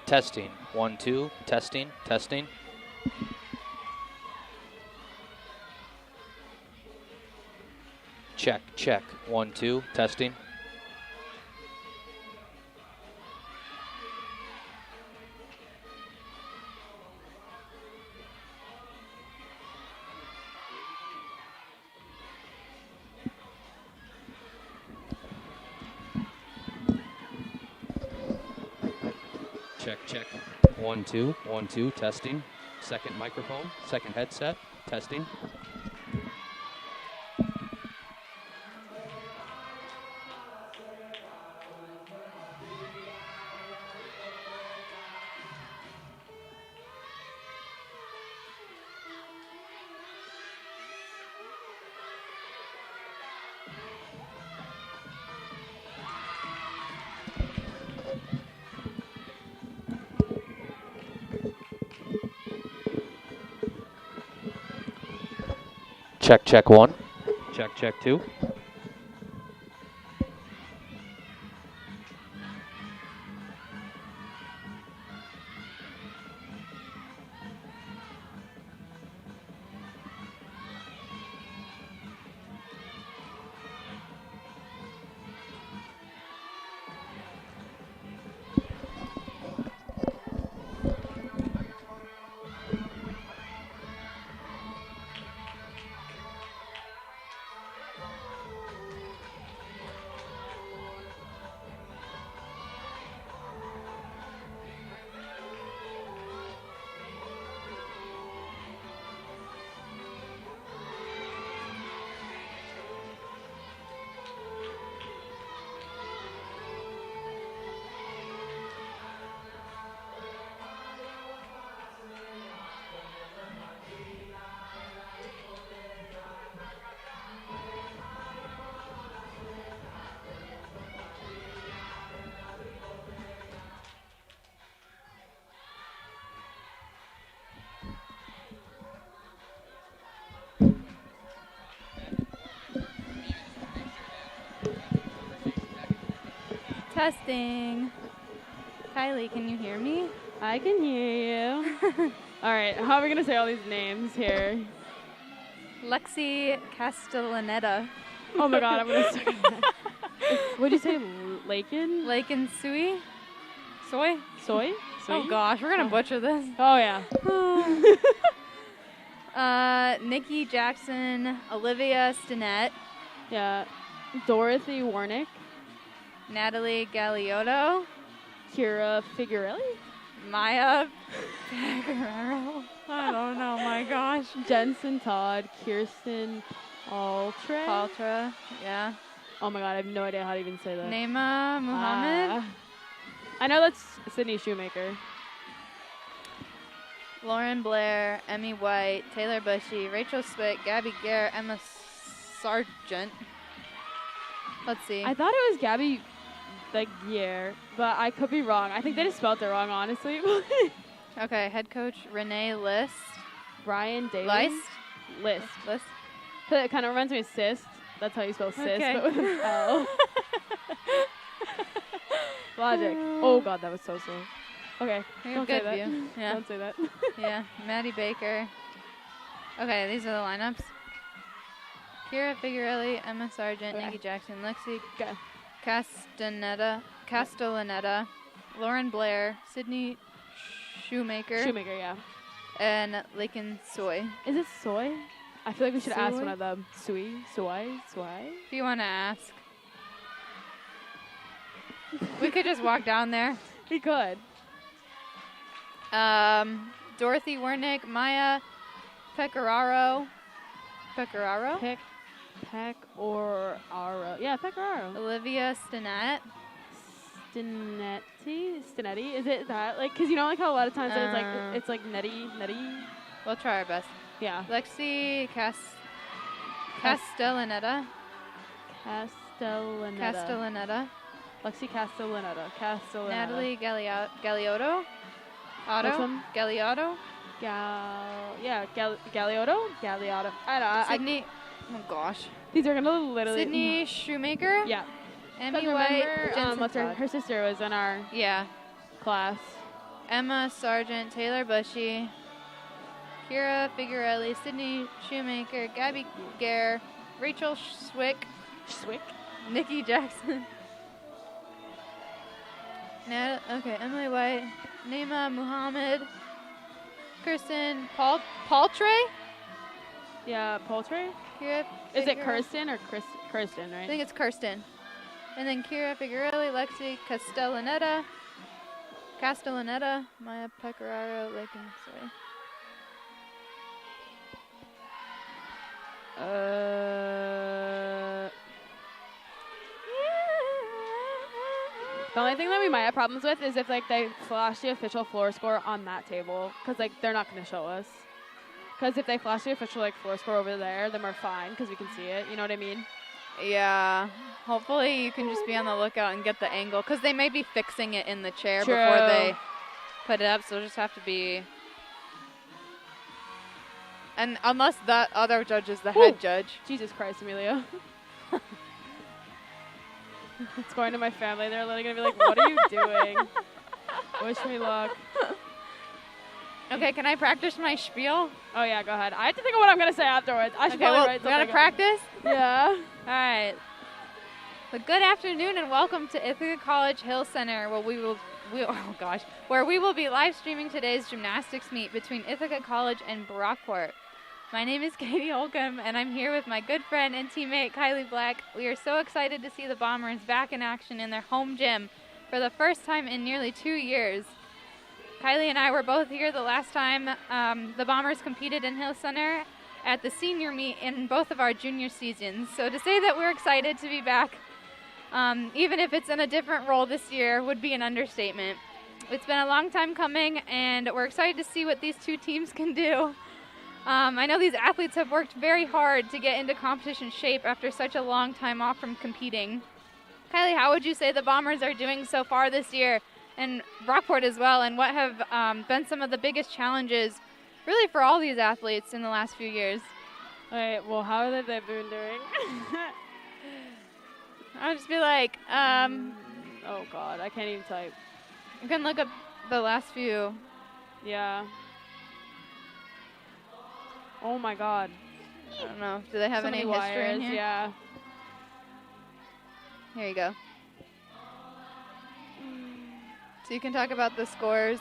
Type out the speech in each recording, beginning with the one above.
Testing. 1, 2. Testing. Testing. Check. Check. 1, 2. Testing. Check, check. 1, 2, 1, 2, testing. Second microphone, second headset, testing. Check, check 1. Check, check 2. Testing. Kylie, can you hear me? I can hear you. All right, how are we going to say all these names here? Lexi Castellaneta. Oh my God, I'm going to suck at that. What'd you say, Lakin? Lakin Sui? Soy? Soy? Oh gosh, we're going to butcher this. Oh yeah. Nikki Jackson, Olivia Stinnett. Yeah. Dorothy Warnick. Natalie Galeotto. Kira Figurelli. Maya Pecoraro. I don't know, my gosh. Jensen Todd. Kirsten Paltra, yeah. Oh my God, I have no idea how to even say that. Naima Muhammad. I know that's Sydney Shoemaker. Lauren Blair, Emmy White, Taylor Bushy, Rachel Swick, Gabby Gare, Emma Sargent. Let's see. I thought it was Gabby Gare, but I could be wrong. I think they just spelled it wrong, honestly. Okay, head coach Renee List. Brian Daly. List. It kind of reminds me of cyst. That's how you spell cyst, Okay. but with an L. Logic. Oh God, that was so slow. Okay, don't say Good that. view. Yeah. Don't say that. Yeah, Maddie Baker. Okay, these are the lineups. Kira Figurelli, Emma Sargent, Okay. Nikki Jackson, Lexi Okay. Castellaneta, Lauren Blair, Sydney Shoemaker, Yeah. and Lakin Soy. Is it soy? I feel like we should ask Soy? one of them. Soy? If you want to ask. We could just walk down there. We could. Dorothy Wernick, Maya Pecoraro. Pecoraro. Yeah, Pecoraro. Olivia Stinnett. Stinetti? Is it that? Like, cause you know, like how a lot of times it's like netty. We'll try our best. Yeah. Lexi Castellaneta. Lexi Castellaneta. Natalie Galeotto. Galeotto. Galeotto. I don't. Sydney. Oh gosh. These are gonna literally. Sydney Shoemaker. Yeah. Emmy Remember, White. Jensen what's Todd. her sister was in our Yeah. class. Emma Sargent, Taylor Bushy, Kira Figurelli, Sydney Shoemaker, Gabby Gare, Rachel Swick, Nikki Jackson. Emily White, Naima Muhammad, Kirsten Paltray? Yeah, Poultry? Kira Is it Figueroa- Kirsten or Kirsten, I right? think it's Kirsten. And then Kira Figurelli, Lexi Castellaneta, Maya Pecoraro, Lakin, sorry. The only thing that we might have problems with is if like they flash the official floor score on that table, because like they're not going to show us. Because if they flash the official like floor score over there, then we're fine because we can see it. You know what I mean? Yeah. Hopefully you can just be on the lookout and get the angle, because they may be fixing it in the chair True. before they put it up, so we'll just have to be. And unless that other judge is the head judge. Jesus Christ, Amelia. It's going to my family. They're literally going to be like, what are you doing? Wish me luck. Okay, can I practice my spiel? Oh, yeah, go ahead. I have to think of what I'm going to say afterwards. I should probably write we gotta something. practice? Yeah. All right. Well, good afternoon and welcome to Ithaca College Hill Center, where we will be live streaming today's gymnastics meet between Ithaca College and Brockport. My name is Katie Holcomb, and I'm here with my good friend and teammate Kylie Black. We are so excited to see the Bombers back in action in their home gym for the first time in nearly 2 years. Kylie and I were both here the last time the Bombers competed in Hill Center at the senior meet in both of our junior seasons. So to say that we're excited to be back, even if it's in a different role this year, would be an understatement. It's been a long time coming, and we're excited to see what these two teams can do. I know these athletes have worked very hard to get into competition shape after such a long time off from competing. Kylie, how would you say the Bombers are doing so far this year, and Brockport as well, and what have been some of the biggest challenges really for all these athletes in the last few years? All right, well, how have they been doing? I'll just be like, oh, God, I can't even type. you can look up the last few. Yeah. Oh, my God. I don't know. Do they have So any many history in wires, here? Yeah. Here you go. So you can talk about the scores.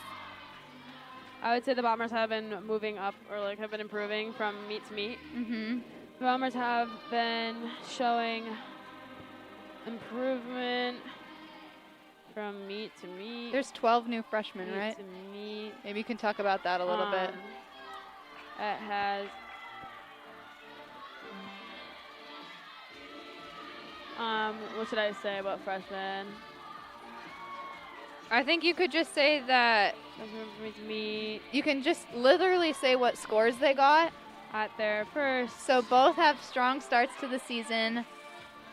I would say the Bombers have been moving up, or like have been improving from meet to meet. Mm-hmm. The Bombers have been showing improvement from meet to meet. There's 12 new freshmen, meet right? to meet. Maybe you can talk about that a little bit. It has what should I say about freshmen? I think you could just say that Meet you can just literally say what scores they got. at their first. So both have strong starts to the season.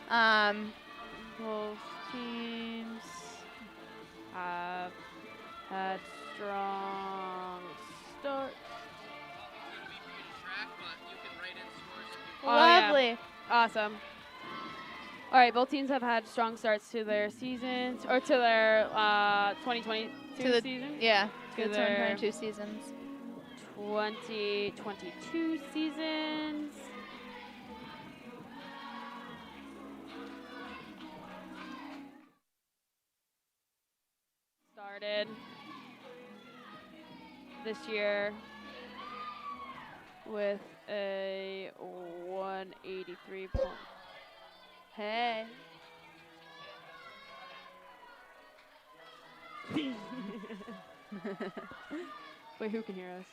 Both teams have had strong starts. Oh, yeah. Lovely. Awesome. All right, both teams have had strong starts to their seasons, or to their 2022 season. Yeah, To to the their 2022 seasons. 2022 seasons. Started this year with a 183 point. Hey. Wait, who can hear us?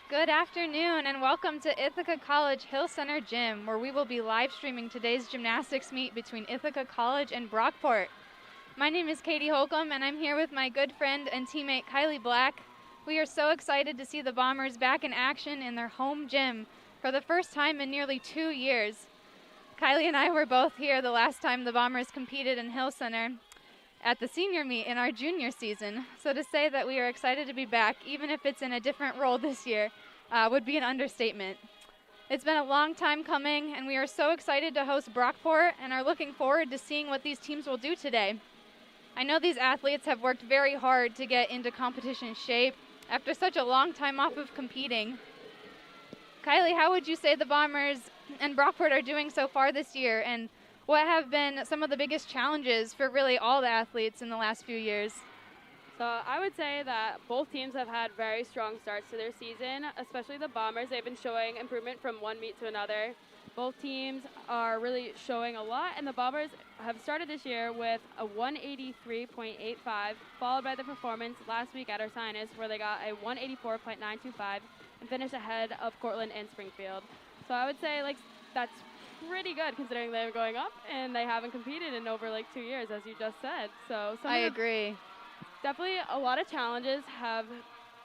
Good afternoon and welcome to Ithaca College Hill Center Gym, where we will be live streaming today's gymnastics meet between Ithaca College and Brockport. My name is Katie Holcomb and I'm here with my good friend and teammate Kylie Black. We are so excited to see the Bombers back in action in their home gym for the first time in nearly 2 years. Kylie and I were both here the last time the Bombers competed in Hill Center at the senior meet in our junior season. So to say that we are excited to be back, even if it's in a different role this year, would be an understatement. It's been a long time coming, and we are so excited to host Brockport and are looking forward to seeing what these teams will do today. I know these athletes have worked very hard to get into competition shape after such a long time off of competing. Kylie, how would you say the Bombers and Brockport are doing so far this year, and what have been some of the biggest challenges for really all the athletes in the last few years? So I would say that both teams have had very strong starts to their season, especially the Bombers. They've been showing improvement from one meet to another. Both teams are really showing a lot, and the Bombers have started this year with a 183.85, followed by the performance last week at Ursinus, where they got a 184.925 and finished ahead of Cortland and Springfield. So I would say that's pretty good considering they're going up and they haven't competed in over 2 years, as you just said. So I agree. Definitely a lot of challenges have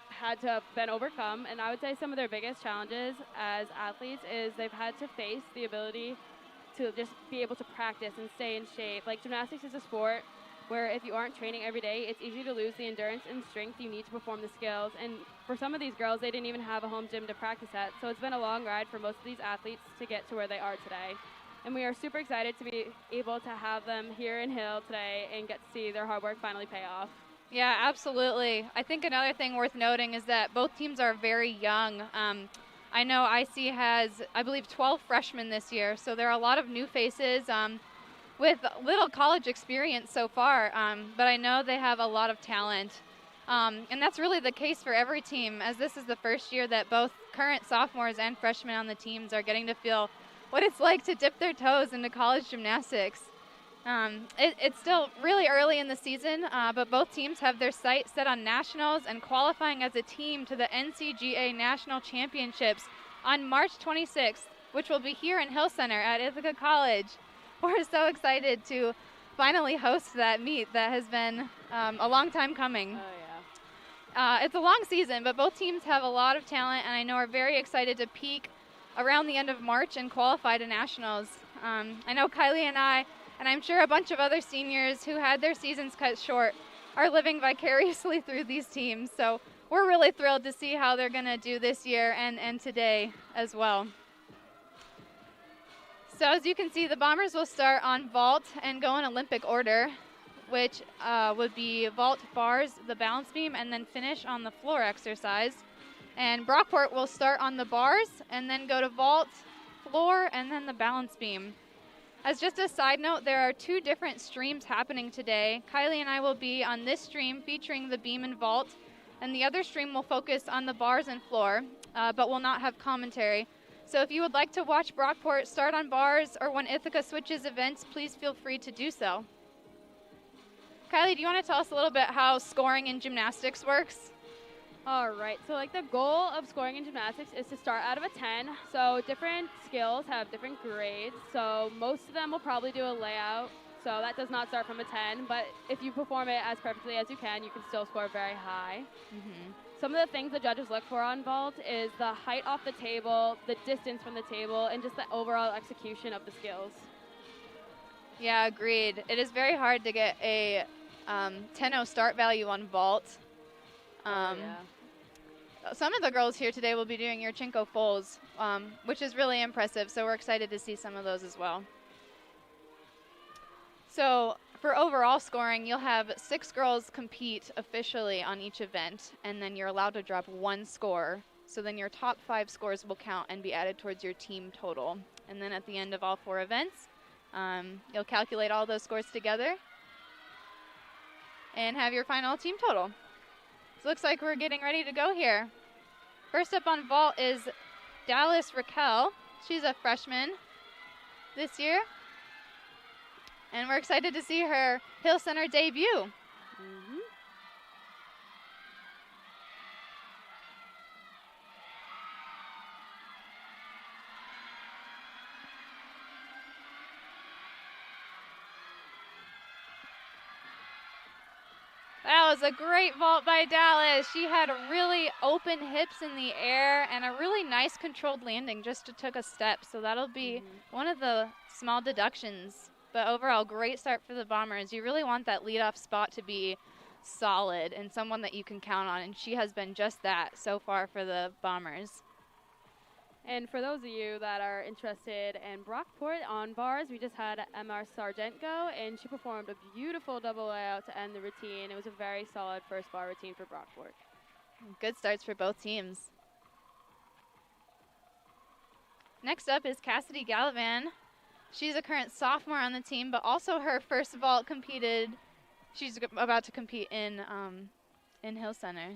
had to have been overcome, and I would say some of their biggest challenges as athletes is they've had to face the ability to just be able to practice and stay in shape. Gymnastics is a sport where if you aren't training every day, it's easy to lose the endurance and strength you need to perform the skills. And for some of these girls, they didn't even have a home gym to practice at, so it's been a long ride for most of these athletes to get to where they are today. And we are super excited to be able to have them here in Hill today and get to see their hard work finally pay off. Yeah, absolutely. I think another thing worth noting is that both teams are very young. I know IC has, I believe, 12 freshmen this year, so there are a lot of new faces with little college experience so far, but I know they have a lot of talent. And that's really the case for every team, as this is the first year that both current sophomores and freshmen on the teams are getting to feel what it's like to dip their toes into college gymnastics. It's still really early in the season, but both teams have their sights set on nationals and qualifying as a team to the NCGA National Championships on March 26th, which will be here in Hill Center at Ithaca College. We're so excited to finally host that meet that has been a long time coming. Oh, yeah. It's a long season, but both teams have a lot of talent, and I know are very excited to peak around the end of March and qualify to nationals. I know Kylie and I, and I'm sure a bunch of other seniors who had their seasons cut short, are living vicariously through these teams. So we're really thrilled to see how they're going to do this year and today as well. So as you can see, the Bombers will start on vault and go in Olympic order, which would be vault, bars, the balance beam, and then finish on the floor exercise. And Brockport will start on the bars and then go to vault, floor, and then the balance beam. As just a side note, there are 2 different streams happening today. Kylie and I will be on this stream featuring the beam and vault, and the other stream will focus on the bars and floor, but will not have commentary. So if you would like to watch Brockport start on bars or when Ithaca switches events, please feel free to do so. Kylie, do you want to tell us a little bit how scoring in gymnastics works? All right, so the goal of scoring in gymnastics is to start out of a 10. So different skills have different grades. So most of them will probably do a layout. So that does not start from a 10, but if you perform it as perfectly as you can still score very high. Mm-hmm. Some of the things the judges look for on vault is the height off the table, the distance from the table, and just the overall execution of the skills. Yeah, agreed. It is very hard to get a 10-0 start value on vault. Yeah. Some of the girls here today will be doing Yurchenko fulls, which is really impressive, so we're excited to see some of those as well. So for overall scoring, you'll have 6 girls compete officially on each event, and then you're allowed to drop 1 score. So then your top 5 scores will count and be added towards your team total. And then at the end of all 4 events, you'll calculate all those scores together and have your final team total. So looks like we're getting ready to go here. First up on vault is Dallas Raquel. She's a freshman this year. And we're excited to see her Hill Center debut. Mm-hmm. That was a great vault by Dallas. She had really open hips in the air and a really nice controlled landing, just took a step. So that'll be one of the small deductions. But overall, great start for the Bombers. You really want that leadoff spot to be solid and someone that you can count on, and she has been just that so far for the Bombers. And for those of you that are interested in Brockport on bars, we just had MR Sargent go, and she performed a beautiful double layout to end the routine. It was a very solid first bar routine for Brockport. Good starts for both teams. Next up is Cassidy Gallivan. She's a current sophomore on the team, but also her first vault competed. She's about to compete in Hill Center.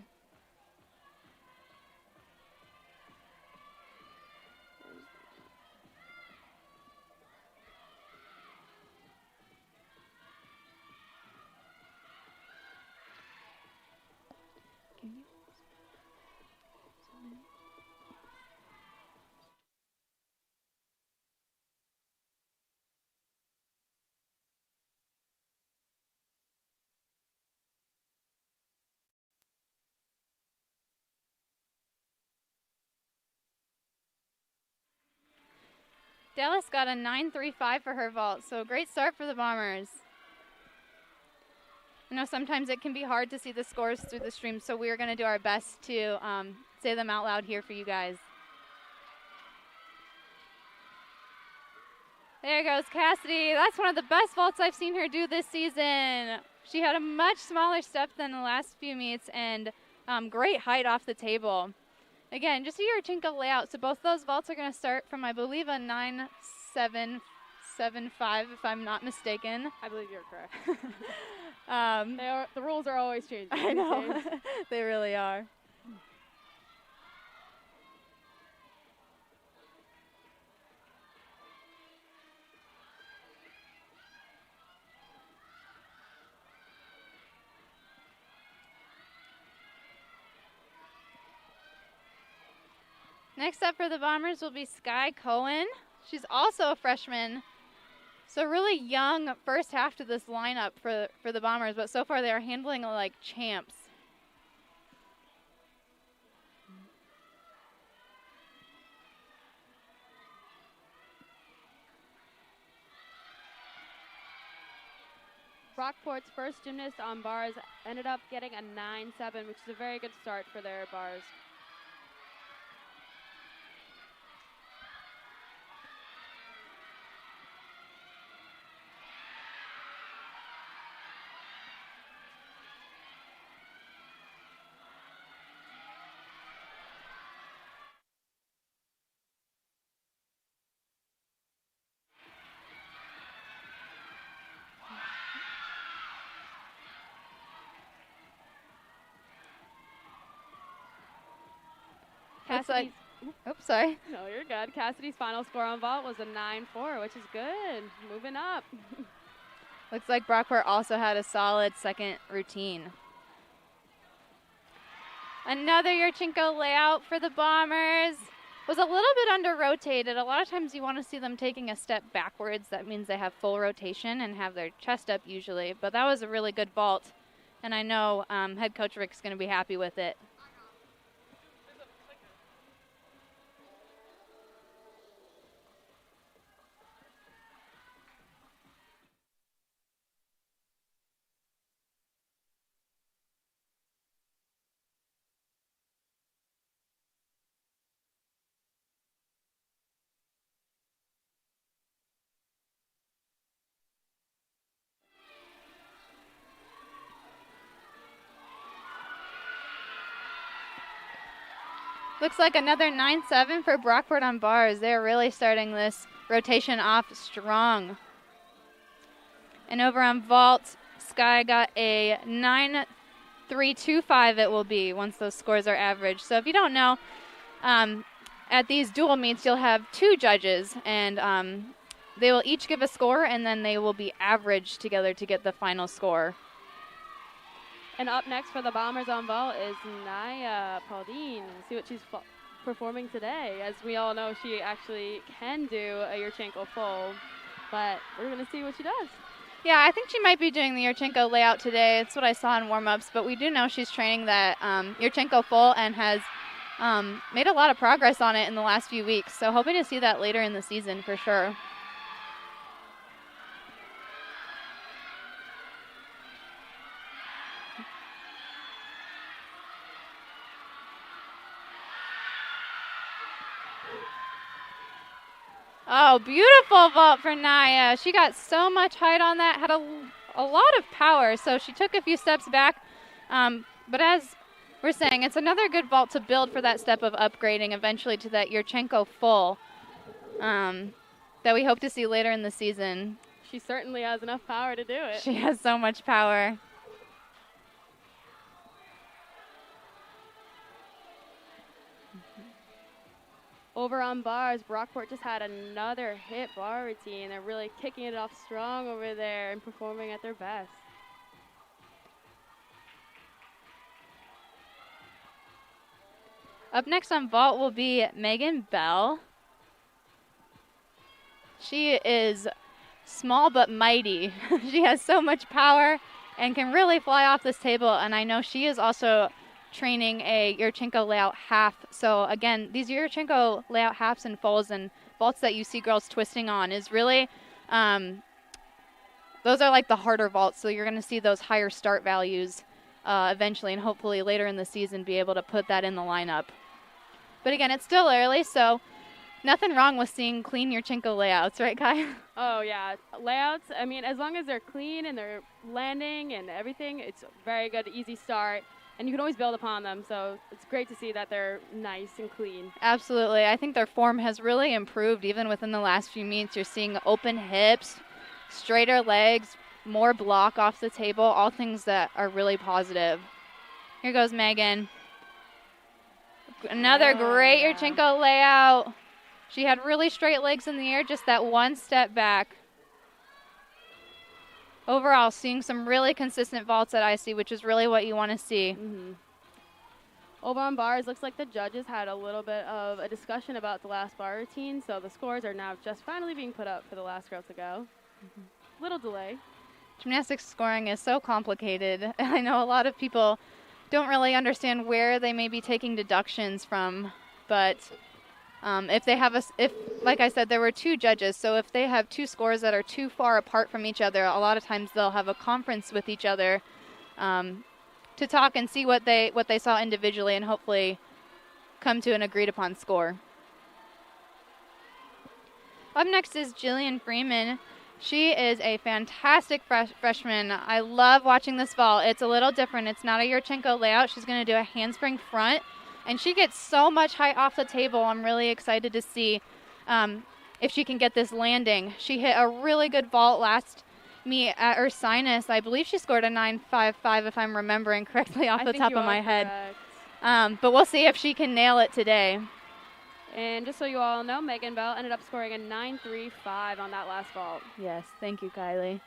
Dallas got a 9.35 for her vault, so a great start for the Bombers. I know sometimes it can be hard to see the scores through the stream, so we're going to do our best to say them out loud here for you guys. There goes Cassidy. That's one of the best vaults I've seen her do this season. She had a much smaller step than the last few meets and great height off the table. Again, just a Yurchenko layout. So both those vaults are going to start from, I believe, a 9.775, if I'm not mistaken. I believe you're correct. The rules are always changing. I know. They really are. Next up for the Bombers will be Sky Cohen. She's also a freshman. So really young first half to this lineup for the Bombers, but so far they are handling it like champs. Brockport's first gymnast on bars ended up getting a 9.7, which is a very good start for their bars. Cassidy's, oops, sorry. No, you're good. Cassidy's final score on vault was a 9.4, which is good. Moving up. Looks like Brockport also had a solid second routine. Another Yurchenko layout for the Bombers. Was a little bit under-rotated. A lot of times you want to see them taking a step backwards. That means they have full rotation and have their chest up usually. But that was a really good vault, and I know head coach Rick's going to be happy with it. Looks like another 9.7 for Brockport on bars. They're really starting this rotation off strong. And over on vault, Sky got a 9.325 it will be once those scores are averaged. So if you don't know, at these dual meets you'll have two judges, and they will each give a score, and then they will be averaged together to get the final score. And up next for the Bombers on vault is Naya Pauldine. See what she's performing today. As we all know, she actually can do a Yurchenko full, but we're going to see what she does. Yeah, I think she might be doing the Yurchenko layout today. It's what I saw in warm-ups, but we do know she's training that Yurchenko full and has made a lot of progress on it in the last few weeks. So hoping to see that later in the season for sure. Oh, beautiful vault for Naya. She got so much height on that, had a lot of power, so she took a few steps back. But as we're saying, it's another good vault to build for that step of upgrading eventually to that Yurchenko full that we hope to see later in the season. She certainly has enough power to do it. She has so much power. Over on bars, Brockport just had another hit bar routine. They're really kicking it off strong over there and performing at their best. Up next on vault will be Megan Bell. She is small but mighty. She has so much power and can really fly off this table, and I know she is also training a Yurchenko layout half. So again, these Yurchenko layout halves and fulls and vaults that you see girls twisting on is really, those are like the harder vaults. So you're going to see those higher start values eventually, and hopefully later in the season be able to put that in the lineup. But again, it's still early, so nothing wrong with seeing clean Yurchenko layouts, right, Kai? Oh, yeah. Layouts, I mean, as long as they're clean and they're landing and everything, it's a very good, easy start. And you can always build upon them, so it's great to see that they're nice and clean. Absolutely. I think their form has really improved even within the last few meets. You're seeing open hips, straighter legs, more block off the table, all things that are really positive. Here goes Megan. Another great Yurchenko layout. She had really straight legs in the air, just that one step back. Overall, seeing some really consistent vaults at IC, which is really what you want to see. Over on bars, looks like the judges had a little bit of a discussion about the last bar routine, so the scores are now just finally being put up for the last girl to go. Little delay. Gymnastics scoring is so complicated. I know a lot of people don't really understand where they may be taking deductions from, but if they have like I said, there were two judges, so if they have two scores that are too far apart from each other, a lot of times they'll have a conference with each other to talk and see what they saw individually and hopefully come to an agreed upon score. Up next is Jillian Freeman. She is a fantastic freshman. I love watching this vault. It's a little different. It's not a Yurchenko layout. She's going to do a handspring front. And she gets so much height off the table. I'm really excited to see if she can get this landing. She hit a really good vault last meet at Ursinus. I believe she scored a 9.55 if I'm remembering correctly off the top of my head. But we'll see if she can nail it today. And just so you all know, Megan Bell ended up scoring a 9.35 on that last vault. Yes, thank you, Kylie.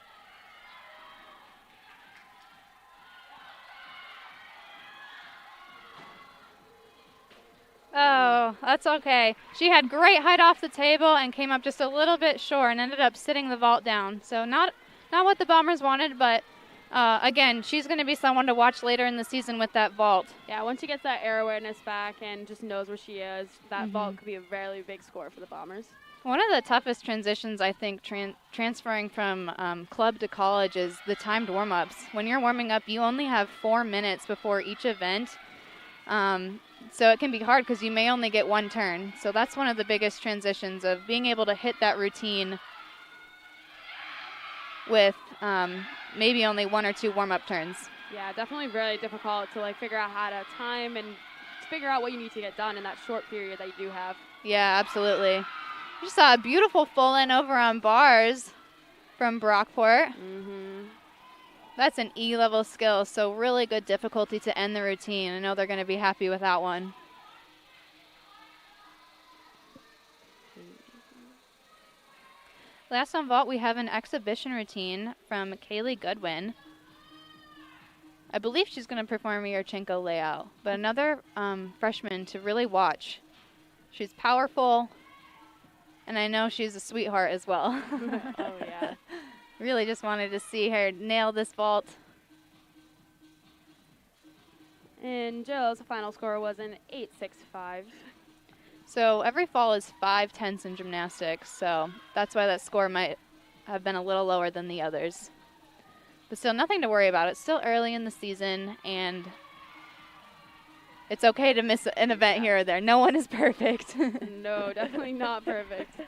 Oh, that's okay. She had great height off the table and came up just a little bit short and ended up sitting the vault down. So not what the Bombers wanted, but again, she's going to be someone to watch later in the season with that vault. Yeah, once she gets that air awareness back and just knows where she is, that vault could be a very big score for the Bombers. One of the toughest transitions, I think, transferring from club to college is the timed warm-ups. When you're warming up, you only have 4 minutes before each event. So it can be hard because you may only get one turn. So that's one of the biggest transitions of being able to hit that routine with maybe only 1 or 2 warm-up turns. Yeah, definitely really difficult to figure out how to time and figure out what you need to get done in that short period that you do have. Yeah, absolutely. We just saw a beautiful full-in over on bars from Brockport. That's an E-level skill, so really good difficulty to end the routine. I know they're going to be happy with that one. Last on vault, we have an exhibition routine from Kaylee Goodwin. I believe she's going to perform a Yurchenko layout, but another freshman to really watch. She's powerful, and I know she's a sweetheart as well. Oh, yeah. Really just wanted to see her nail this vault. And Jill's final score was an 8.65. So every fall is 5/10 in gymnastics, so that's why that score might have been a little lower than the others. But still, nothing to worry about. It's still early in the season, and it's okay to miss an event here or there. No one is perfect. No, definitely not perfect.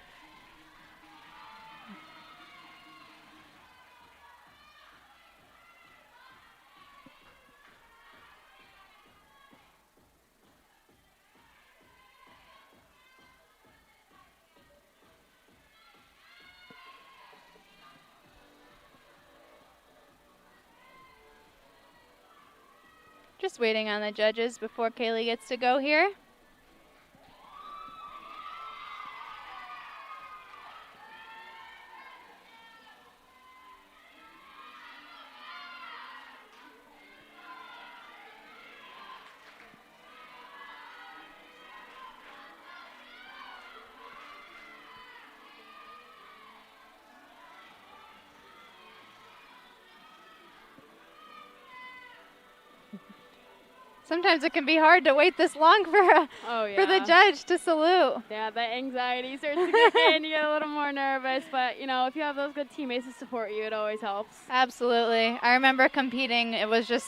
Just waiting on the judges before Kaylee gets to go here. Sometimes it can be hard to wait this long for the judge to salute. Yeah, the anxiety starts to kick in. You get a little more nervous, but, you know, if you have those good teammates to support you, it always helps. Absolutely. I remember competing. It was just,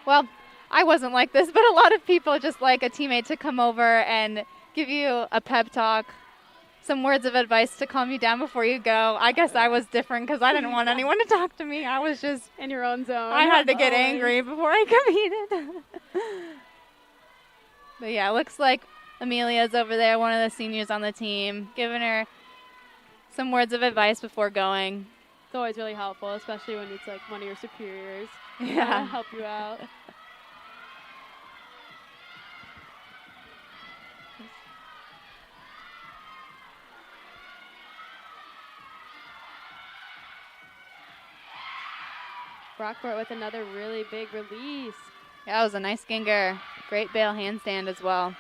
well, I wasn't like this, but a lot of people just like a teammate to come over and give you a pep talk, some words of advice to calm you down before you go. I guess I was different because I didn't want anyone to talk to me. I was just in your own zone. I had to get angry before I competed. But yeah, looks like Amelia's over there, one of the seniors on the team, giving her some words of advice before going. It's always really helpful, especially when it's like one of your superiors. Yeah. Help you out. Brockport with another really big release. Yeah, that was a nice ginger. Great bail handstand as well.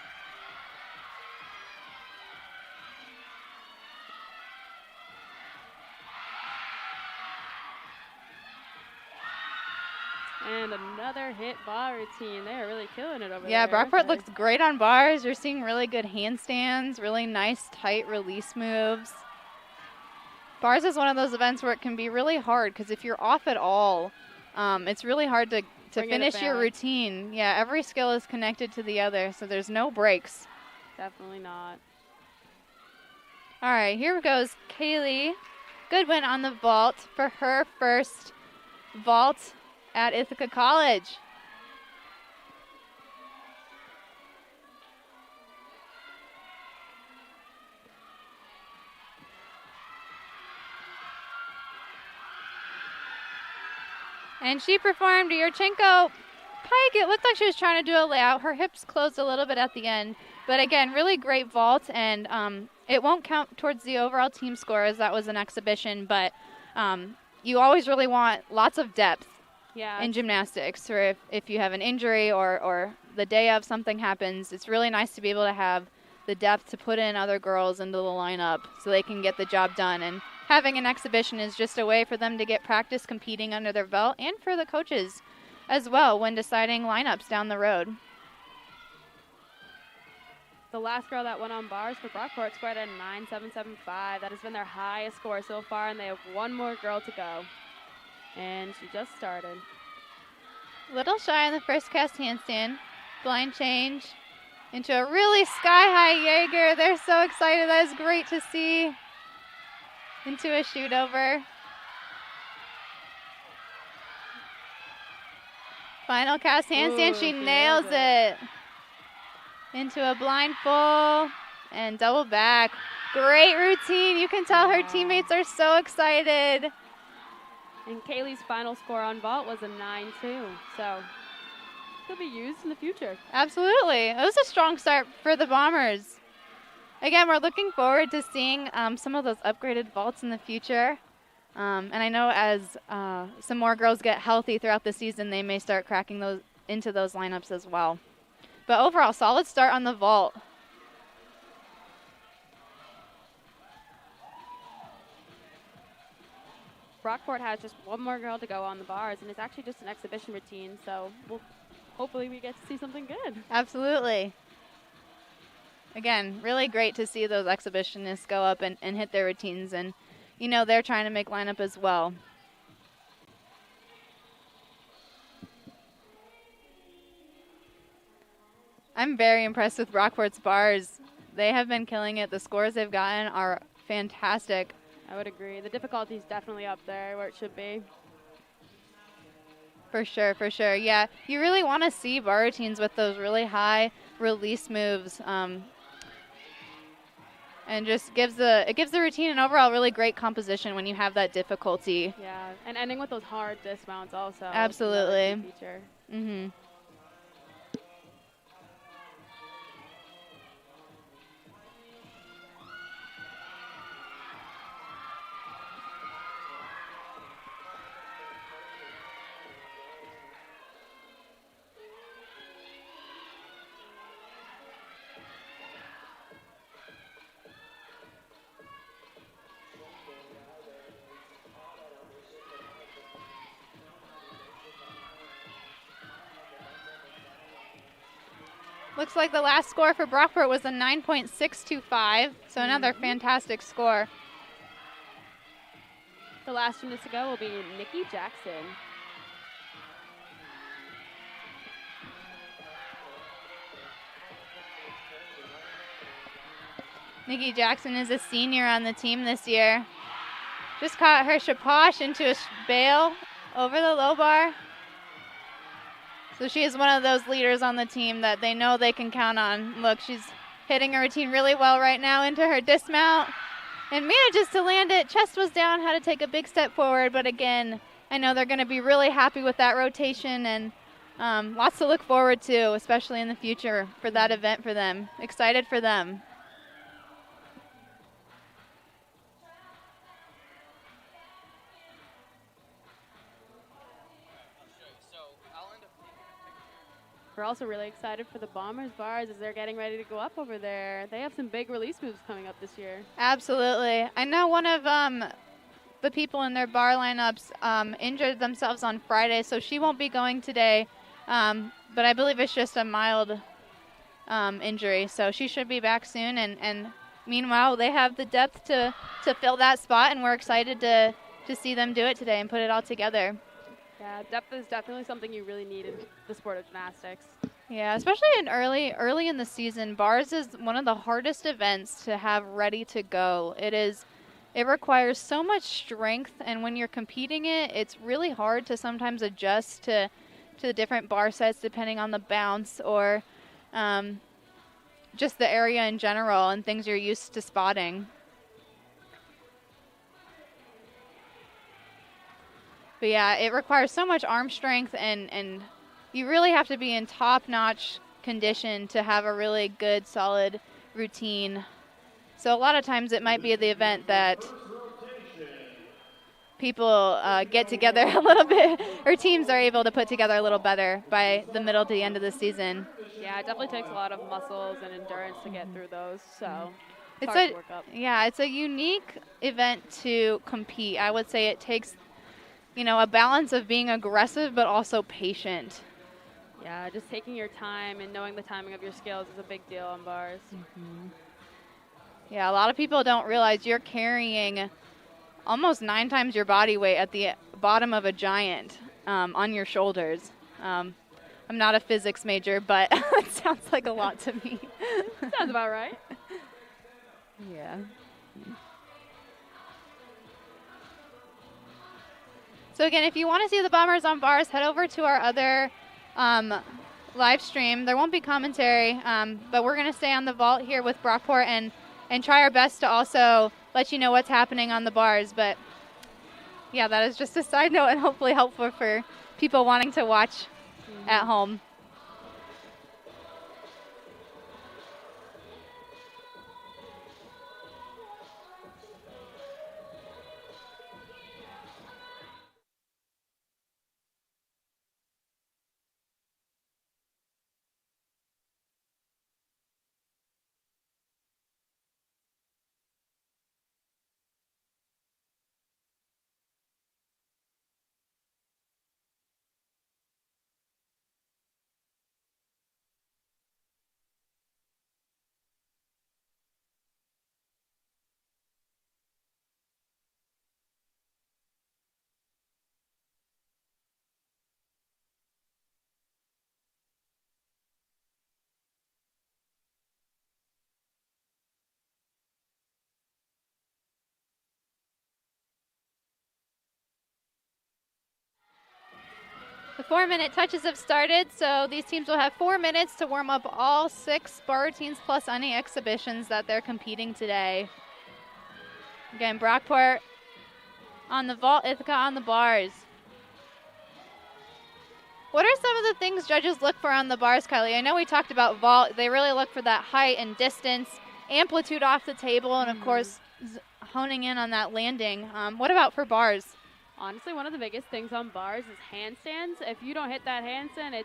And another hit bar routine. They are really killing it over there. Yeah, Brockport looks great on bars. You're seeing really good handstands, really nice tight release moves. Bars is one of those events where it can be really hard because if you're off at all, it's really hard to finish your routine. Yeah, every skill is connected to the other, so there's no breaks. Definitely not. All right, here goes Kaylee. Good win on the vault for her first vault at Ithaca College. And she performed a Yurchenko pike. It looked like she was trying to do a layout. Her hips closed a little bit at the end. But again, really great vault, and it won't count towards the overall team score as that was an exhibition, but you always really want lots of depth in gymnastics, or if you have an injury or the day of something happens, it's really nice to be able to have the depth to put in other girls into the lineup so they can get the job done. And having an exhibition is just a way for them to get practice competing under their belt and for the coaches as well when deciding lineups down the road. The last girl that went on bars for Brockport scored a 9.775. That has been their highest score so far, and they have one more girl to go. And she just started. Little shy on the first cast handstand. Blind change into a really sky-high Jaeger. They're so excited. That is great to see. Into a shoot over. Final cast handstand. She nails it. Into a blind full and double back. Great routine. You can tell her teammates are so excited. And Kaylee's final score on vault was a 9.2. So it'll be used in the future. Absolutely. It was a strong start for the Bombers. Again, we're looking forward to seeing some of those upgraded vaults in the future. And I know as some more girls get healthy throughout the season, they may start cracking those into those lineups as well. But overall, solid start on the vault. Brockport has just one more girl to go on the bars, and it's actually just an exhibition routine, so hopefully we get to see something good. Absolutely. Again, really great to see those exhibitionists go up and hit their routines, and you know they're trying to make lineup as well. I'm very impressed with Brockport's bars. They have been killing it. The scores they've gotten are fantastic. I would agree. The difficulty is definitely up there where it should be. For sure, for sure. Yeah, you really want to see bar routines with those really high release moves, and just gives the routine an overall really great composition when you have that difficulty. Yeah, and ending with those hard dismounts also. Absolutely. Feature. Mhm. Looks like the last score for Brockport was a 9.625, so another fantastic score. The last gymnast to go will be Nikki Jackson. Nikki Jackson is a senior on the team this year. Just caught her shaposh into a bail over the low bar. So she is one of those leaders on the team that they know they can count on. Look, she's hitting her routine really well right now into her dismount. And manages to land it. Chest was down, had to take a big step forward. But again, I know they're going to be really happy with that rotation, and lots to look forward to, especially in the future for that event for them. Excited for them. We're also really excited for the Bombers bars as they're getting ready to go up over there. They have some big release moves coming up this year. Absolutely. I know one of the people in their bar lineups injured themselves on Friday, so she won't be going today. But I believe it's just a mild injury, so she should be back soon. And meanwhile, they have the depth to fill that spot, and we're excited to see them do it today and put it all together. Yeah, depth is definitely something you really need in the sport of gymnastics. Yeah, especially in early in the season. Bars is one of the hardest events to have ready to go. It requires so much strength, and when you're competing it's really hard to sometimes adjust to the different bar sets depending on the bounce or just the area in general and things you're used to spotting. But yeah, it requires so much arm strength, and you really have to be in top-notch condition to have a really good, solid routine. So a lot of times it might be the event that people get together a little bit, or teams are able to put together a little better by the middle to the end of the season. Yeah, it definitely takes a lot of muscles and endurance to get through those, so It's hard to work up. Yeah, it's a unique event to compete. I would say it takes, a balance of being aggressive but also patient. Yeah, just taking your time and knowing the timing of your skills is a big deal on bars. Mm-hmm. Yeah, a lot of people don't realize you're carrying almost 9 times your body weight at the bottom of a giant on your shoulders. I'm not a physics major, but it sounds like a lot to me. Sounds about right. Yeah. So again, if you want to see the Bombers on bars, head over to our other live stream. There won't be commentary, but we're going to stay on the vault here with Brockport and try our best to also let you know what's happening on the bars. But yeah, that is just a side note and hopefully helpful for people wanting to watch at home. The 4-minute touches have started, so these teams will have 4 minutes to warm up all 6 bar routines plus any exhibitions that they're competing today. Again, Brockport on the vault, Ithaca on the bars. What are some of the things judges look for on the bars, Kylie? I know we talked about vault. They really look for that height and distance, amplitude off the table, and of course, honing in on that landing. What about for bars? Honestly, one of the biggest things on bars is handstands. If you don't hit that handstand,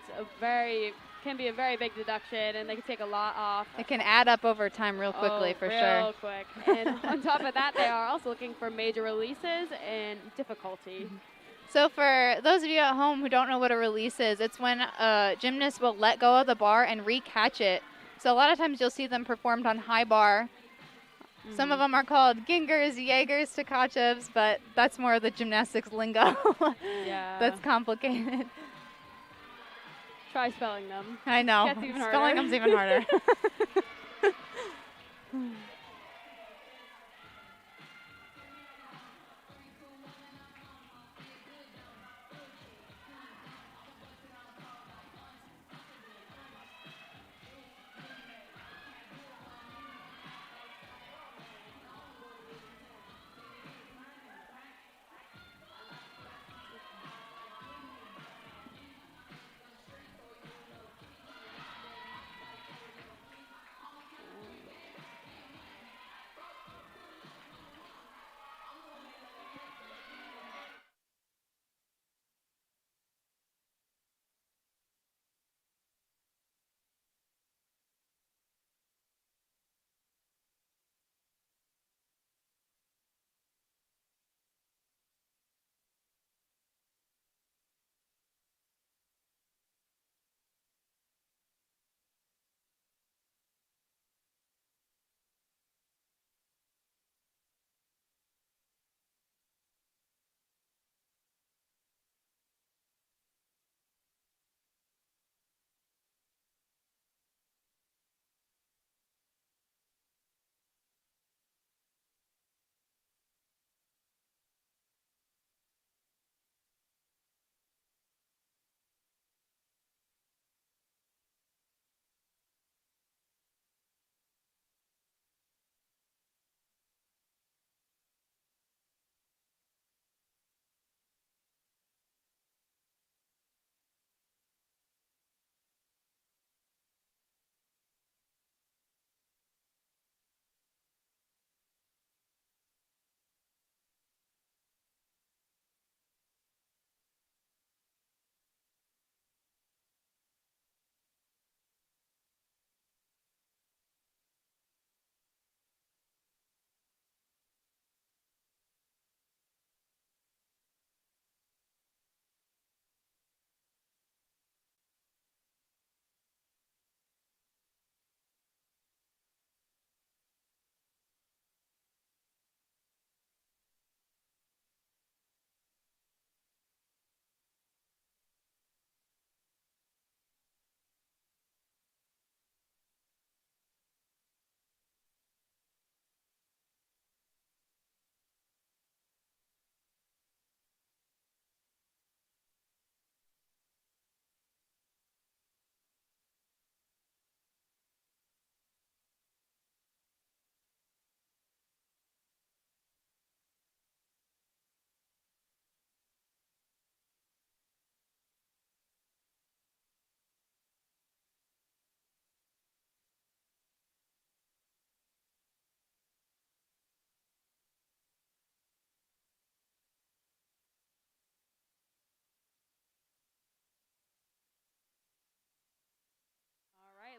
can be a very big deduction, and they can take a lot off. It can add up over time real quickly, for sure. Real quick. And on top of that, they are also looking for major releases and difficulty. So for those of you at home who don't know what a release is, it's when a gymnast will let go of the bar and re-catch it. So a lot of times you'll see them performed on high bar. Some of them are called gingers, Jaegers, Tkachevs, but that's more of the gymnastics lingo. Yeah. That's complicated. Try spelling them. I know. Gets even harder. Spelling them's even harder.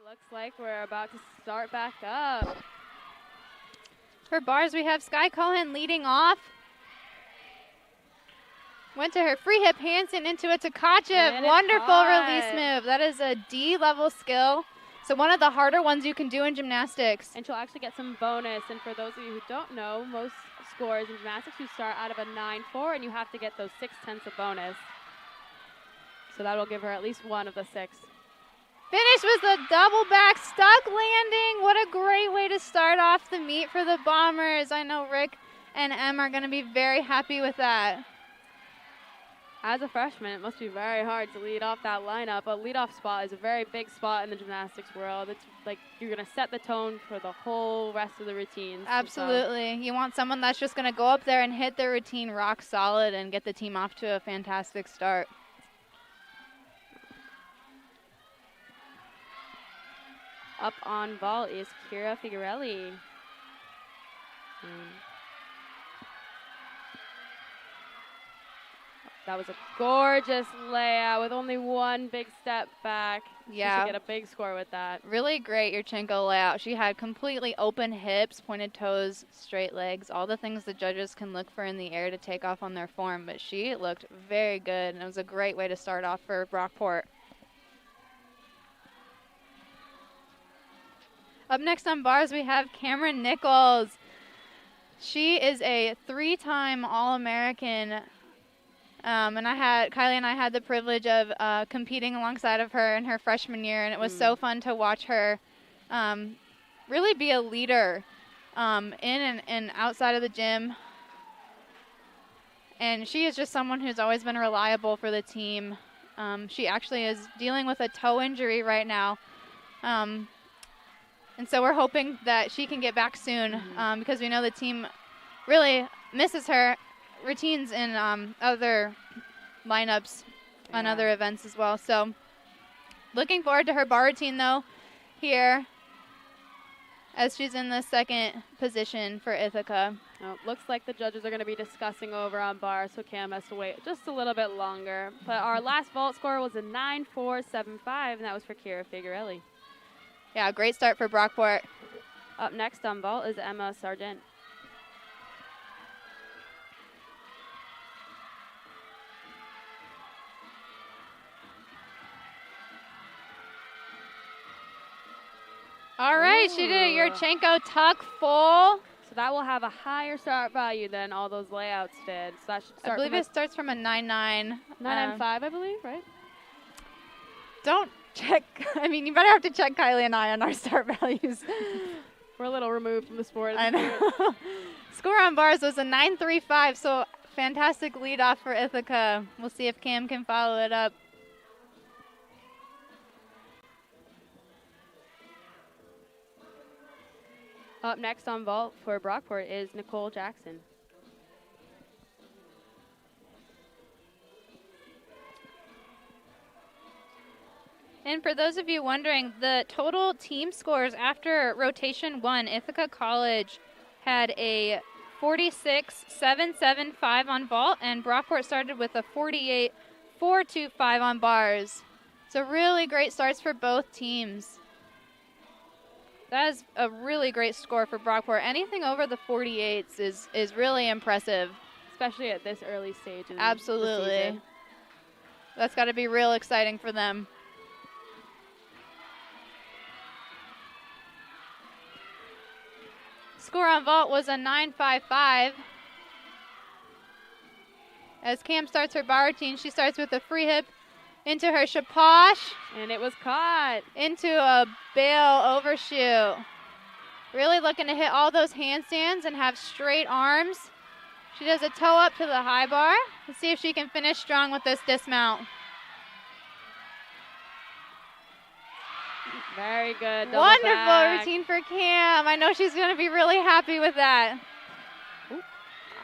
Looks like we're about to start back up. For bars, we have Sky Cohen leading off. Went to her free hip handstand into a Tkachov. Wonderful release move. That is a D-level skill. So one of the harder ones you can do in gymnastics. And she'll actually get some bonus. And for those of you who don't know, most scores in gymnastics, you start out of a 9-4, and you have to get those 6/10 of bonus. So that will give her at least one of the 6. Finish with a double back stuck landing. What a great way to start off the meet for the Bombers. I know Rick and Em are going to be very happy with that. As a freshman, it must be very hard to lead off that lineup. A leadoff spot is a very big spot in the gymnastics world. It's like you're going to set the tone for the whole rest of the routines. Absolutely. You want someone that's just going to go up there and hit their routine rock solid and get the team off to a fantastic start. Up on vault is Kira Figuarelli. That was a gorgeous layout with only one big step back. Yeah. She should get a big score with that. Really great Yurchenko layout. She had completely open hips, pointed toes, straight legs, all the things the judges can look for in the air to take off on their form. But she looked very good, and it was a great way to start off for Brockport. Up next on bars, we have Cameron Nichols. She is a 3-time All-American. And Kylie and I had the privilege of competing alongside of her in her freshman year, and it was so fun to watch her really be a leader in and outside of the gym. And she is just someone who's always been reliable for the team. She actually is dealing with a toe injury right now. And so we're hoping that she can get back soon because we know the team really misses her routines in other lineups on other events as well. So looking forward to her bar routine though here as she's in the second position for Ithaca. Looks like the judges are going to be discussing over on bar, so Cam has to wait just a little bit longer. But our last vault score was a 9.475, and that was for Kira Figuarelli. Yeah, great start for Brockport. Up next on vault is Emma Sargent. All right, she did a Yurchenko tuck full. So that will have a higher start value than all those layouts did. So that should start. I believe it starts from a 9.9. 9.95, I believe, right? Don't check. I mean, you better have to check Kylie and I on our start values. We're a little removed from the sport. I know. Score on bars was a 9.35, so fantastic lead off for Ithaca. We'll see if Cam can follow it up. Up next on vault for Brockport is Nicole Jackson. And for those of you wondering, the total team scores after rotation 1, Ithaca College had a 46.775 on vault, and Brockport started with a 48.425 on bars. So really great starts for both teams. That is a really great score for Brockport. Anything over the 48s is really impressive. Especially at this early stage in Absolutely. the season. That's got to be real exciting for them. Score on vault was a 9.55. As Cam starts her bar routine, she starts with a free hip into her shaposh. And it was caught. Into a bail overshoot. Really looking to hit all those handstands and have straight arms. She does a toe up to the high bar. Let's see if she can finish strong with this dismount. Very good. Wonderful routine for Cam. I know she's going to be really happy with that.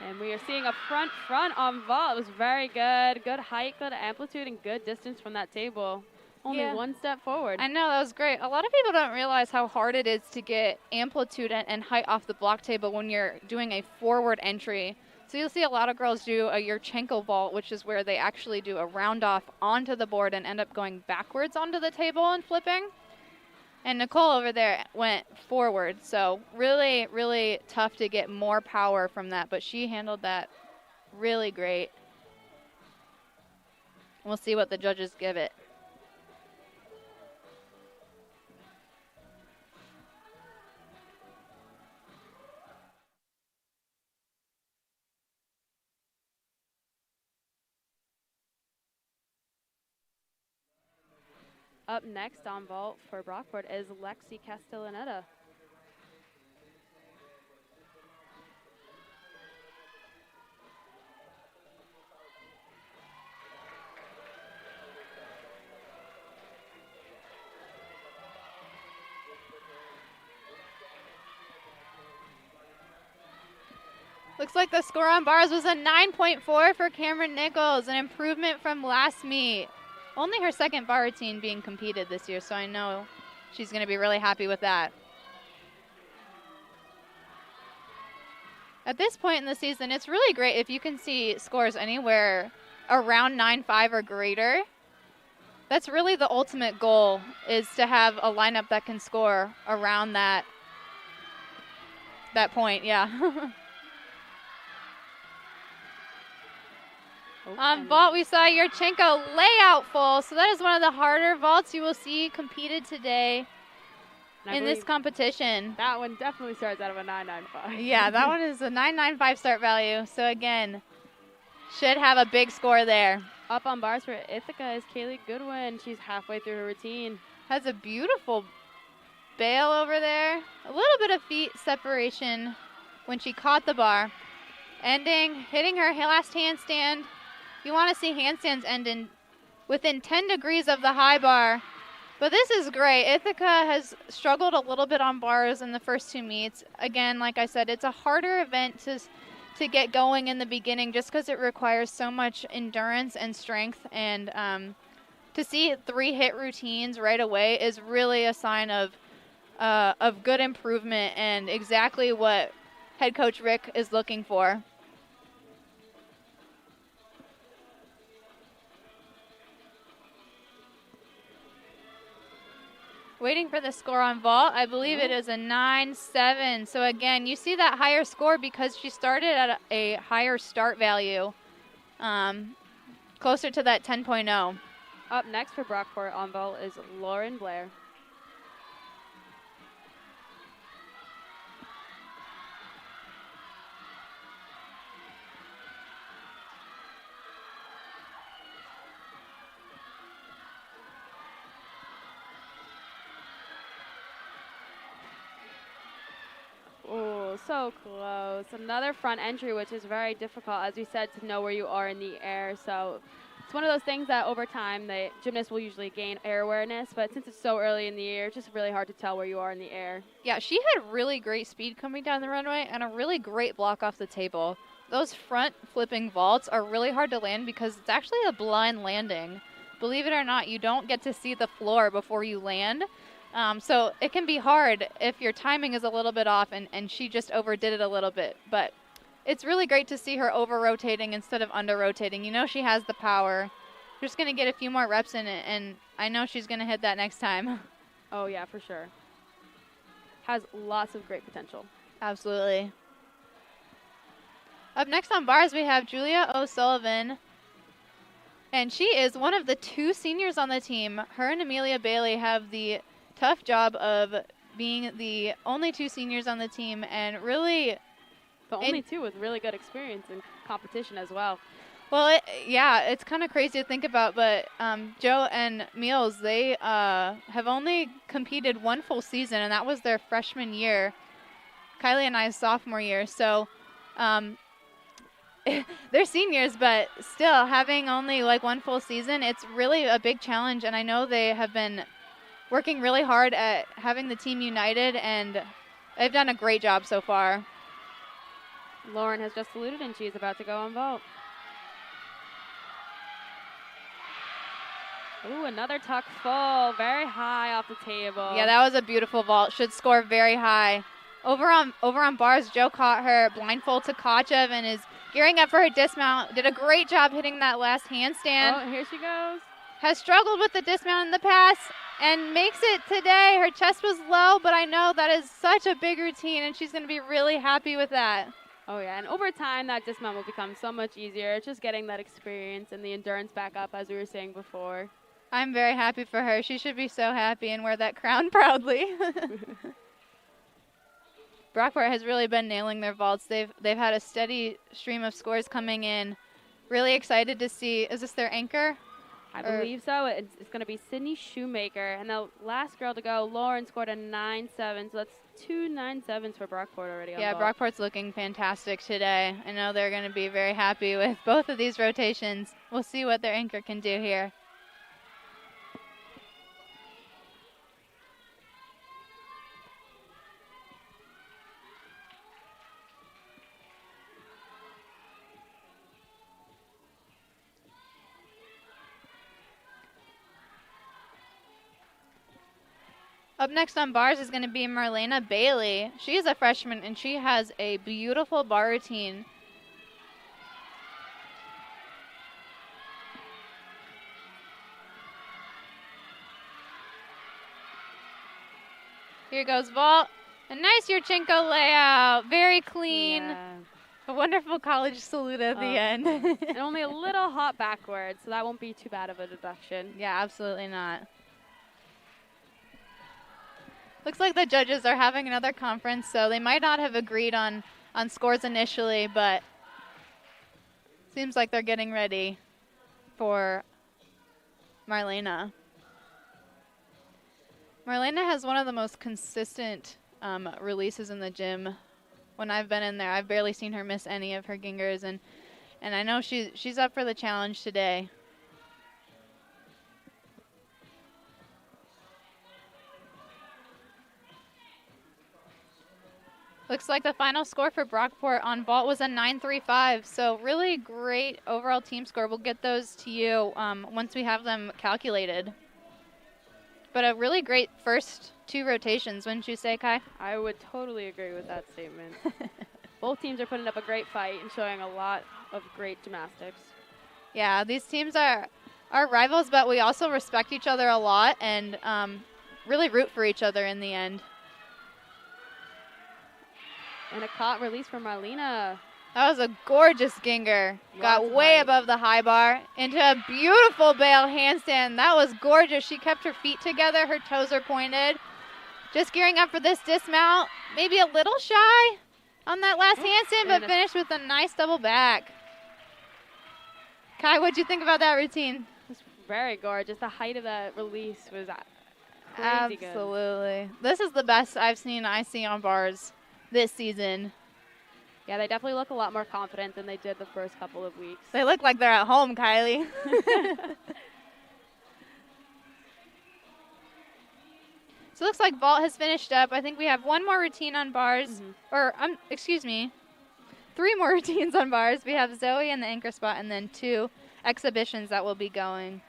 And we are seeing a front on vault. It was very good. Good height, good amplitude, and good distance from that table. Only one step forward. I know, that was great. A lot of people don't realize how hard it is to get amplitude and height off the block table when you're doing a forward entry. So you'll see a lot of girls do a Yurchenko vault, which is where they actually do a round off onto the board and end up going backwards onto the table and flipping. And Nicole over there went forward, so really, really tough to get more power from that, but she handled that really great. We'll see what the judges give it. Up next on vault for Brockport is Lexi Castellaneta. Looks like the score on bars was a 9.4 for Cameron Nichols, an improvement from last meet. Only her second bar routine being competed this year, so I know she's going to be really happy with that. At this point in the season, it's really great if you can see scores anywhere around 9.5 or greater. That's really the ultimate goal, is to have a lineup that can score around that point, yeah. On vault, we saw Yurchenko layout full, so that is one of the harder vaults you will see competed today in this competition. That one definitely starts out of a 9.95. Yeah, that one is a 9.95 start value, so again, should have a big score there. Up on bars for Ithaca is Kaylee Goodwin. She's halfway through her routine. Has a beautiful bail over there. A little bit of feet separation when she caught the bar. Hitting her last handstand. You want to see handstands end within 10 degrees of the high bar. But this is great. Ithaca has struggled a little bit on bars in the first two meets. Again, like I said, it's a harder event to get going in the beginning just because it requires so much endurance and strength. And to see 3 hit routines right away is really a sign of good improvement and exactly what head coach Rick is looking for. Waiting for the score on vault. I believe it is a 9.7. So again, you see that higher score because she started at a higher start value, closer to that 10.0. Up next for Brockport on vault is Lauren Blair. Oh, so close. Another front entry, which is very difficult, as we said, to know where you are in the air. So it's one of those things that over time the gymnast will usually gain air awareness, but since it's so early in the air, it's just really hard to tell where you are in the air. Yeah, she had really great speed coming down the runway and a really great block off the table. Those front flipping vaults are really hard to land because it's actually a blind landing. Believe it or not, you don't get to see the floor before you land. So it can be hard if your timing is a little bit off, and she just overdid it a little bit. But it's really great to see her over-rotating instead of under-rotating. You know she has the power. She's just going to get a few more reps in it, and I know she's going to hit that next time. Oh, yeah, for sure. Has lots of great potential. Absolutely. Up next on bars, we have Julia O'Sullivan. And she is one of the 2 seniors on the team. Her and Amelia Bailey have the tough job of being the only 2 seniors on the team, and really the only 2 with really good experience in competition as well. Well, it's kind of crazy to think about, but Joe and Meals, they have only competed 1 full season, and that was their freshman year. Kylie and I's sophomore year, so they're seniors, but still having only like 1 full season, it's really a big challenge, and I know they have been working really hard at having the team united, and they've done a great job so far. Lauren has just saluted, and she's about to go on vault. Ooh, another tuck full, very high off the table. Yeah, that was a beautiful vault. Should score very high. Over on bars, Joe caught her blindfold to Kachev and is gearing up for her dismount. Did a great job hitting that last handstand. Oh, here she goes. Has struggled with the dismount in the past and makes it today. Her chest was low, but I know that is such a big routine, and she's going to be really happy with that. Oh, yeah, and over time, that dismount will become so much easier. It's just getting that experience and the endurance back up, as we were saying before. I'm very happy for her. She should be so happy and wear that crown proudly. Brockport has really been nailing their vaults. They've had a steady stream of scores coming in. Really excited to see. Is this their anchor? I believe so. It's going to be Sydney Shoemaker. And the last girl to go, Lauren, scored a 9.7. So that's 2 9.7s for Brockport already. Yeah, Brockport's looking fantastic today. I know they're going to be very happy with both of these rotations. We'll see what their anchor can do here. Up next on bars is going to be Marlena Bailey. She is a freshman, and she has a beautiful bar routine. Here goes vault. A nice Yurchenko layout. Very clean. Yeah. A wonderful college salute at the end. And only a little hop backwards, so that won't be too bad of a deduction. Yeah, absolutely not. Looks like the judges are having another conference, so they might not have agreed on scores initially, but seems like they're getting ready for Marlena. Marlena has one of the most consistent releases in the gym. When I've been in there, I've barely seen her miss any of her gingers, and I know she's up for the challenge today. Looks like the final score for Brockport on vault was a 9.35, so really great overall team score. We'll get those to you once we have them calculated. But a really great first 2 rotations, wouldn't you say, Kai? I would totally agree with that statement. Both teams are putting up a great fight and showing a lot of great gymnastics. Yeah, these teams are rivals, but we also respect each other a lot and really root for each other in the end. And a caught release from Marlena. That was a gorgeous ginger. Got Lots of way height. above the high bar into a beautiful bail handstand. That was gorgeous. She kept her feet together. Her toes are pointed. Just gearing up for this dismount. Maybe a little shy on that last handstand, but finished with a nice double back. Kai, what'd you think about that routine? It was very gorgeous. The height of that release was crazy good. Absolutely. This is the best I've seen on bars this season. Yeah, they definitely look a lot more confident than they did the first couple of weeks. They look like they're at home, Kylie. So it looks like vault has finished up. I think we have one more routine on bars, or excuse me, 3 more routines on bars. We have Zoe in the anchor spot and then 2 exhibitions that will be going.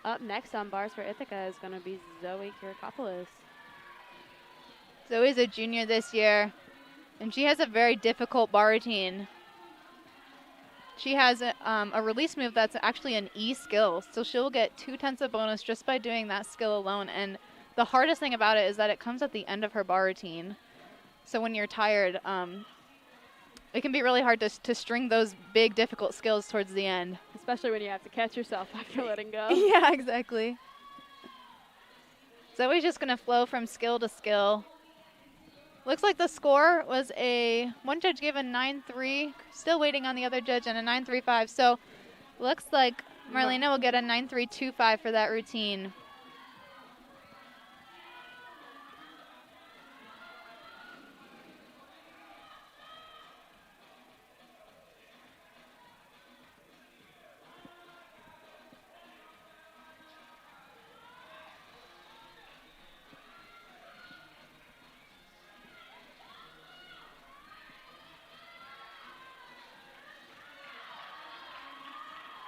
Up next on bars for Ithaca is going to be Zoe Kirikopoulos. Zoe's a junior this year, and she has a very difficult bar routine. She has a release move that's actually an E skill, so she'll get 2/10 of bonus just by doing that skill alone. And the hardest thing about it is that it comes at the end of her bar routine. So when you're tired, it can be really hard to string those big, difficult skills towards the end. Especially when you have to catch yourself after letting go. Yeah, exactly. Zoe's just going to flow from skill to skill. Looks like the score was one judge gave a 9.3, still waiting on the other judge, and a 9.35. So looks like Marlena will get a 9.325 for that routine.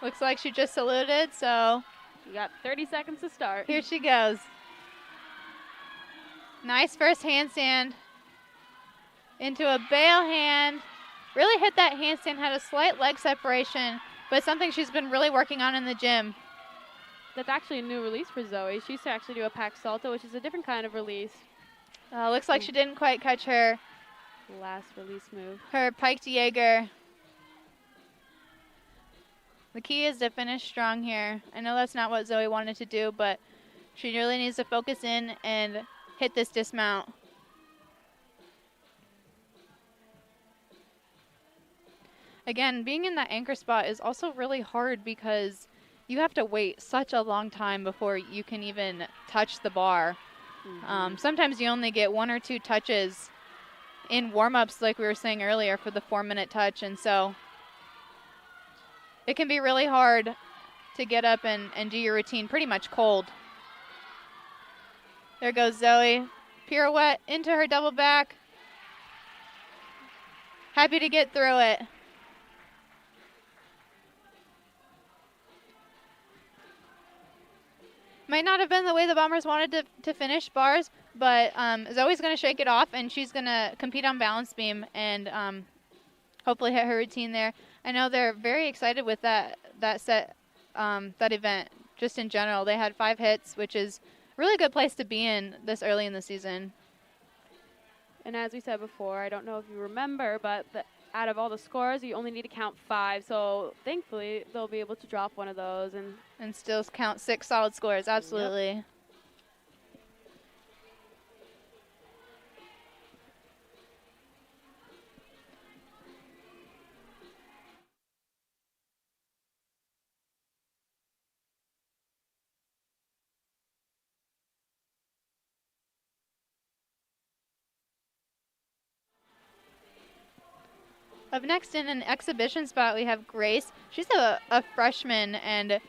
Looks like she just saluted, so You got 30 seconds to start. here she goes. Nice first handstand into a bail hand. Really hit that handstand, had a slight leg separation, but something she's been really working on in the gym. That's actually a new release for Zoe. She used to actually do a pack salto, which is a different kind of release. Looks like she didn't quite catch her Last release move. piked Jaeger. The key is to finish strong here. I know that's not what Zoe wanted to do, but she really needs to focus in and hit this dismount. Again, being in that anchor spot is also really hard because you have to wait such a long time before you can even touch the bar. Sometimes you only get 1 or 2 touches in warm-ups, like we were saying earlier, for the 4-minute touch, and so it can be really hard to get up and do your routine pretty much cold. There goes Zoe. Pirouette into her double back. Happy to get through it. Might not have been the way the Bombers wanted to finish bars, but Zoe's going to shake it off, and she's going to compete on balance beam and hopefully hit her routine there. I know they're very excited with that set, that event, just in general. They had 5 hits, which is a really good place to be in this early in the season. And as we said before, I don't know if you remember, but out of all the scores, you only need to count 5. So thankfully, they'll be able to drop one of those and still count 6 solid scores. Absolutely. Yep. Up next in an exhibition spot, we have Grace. She's a freshman, and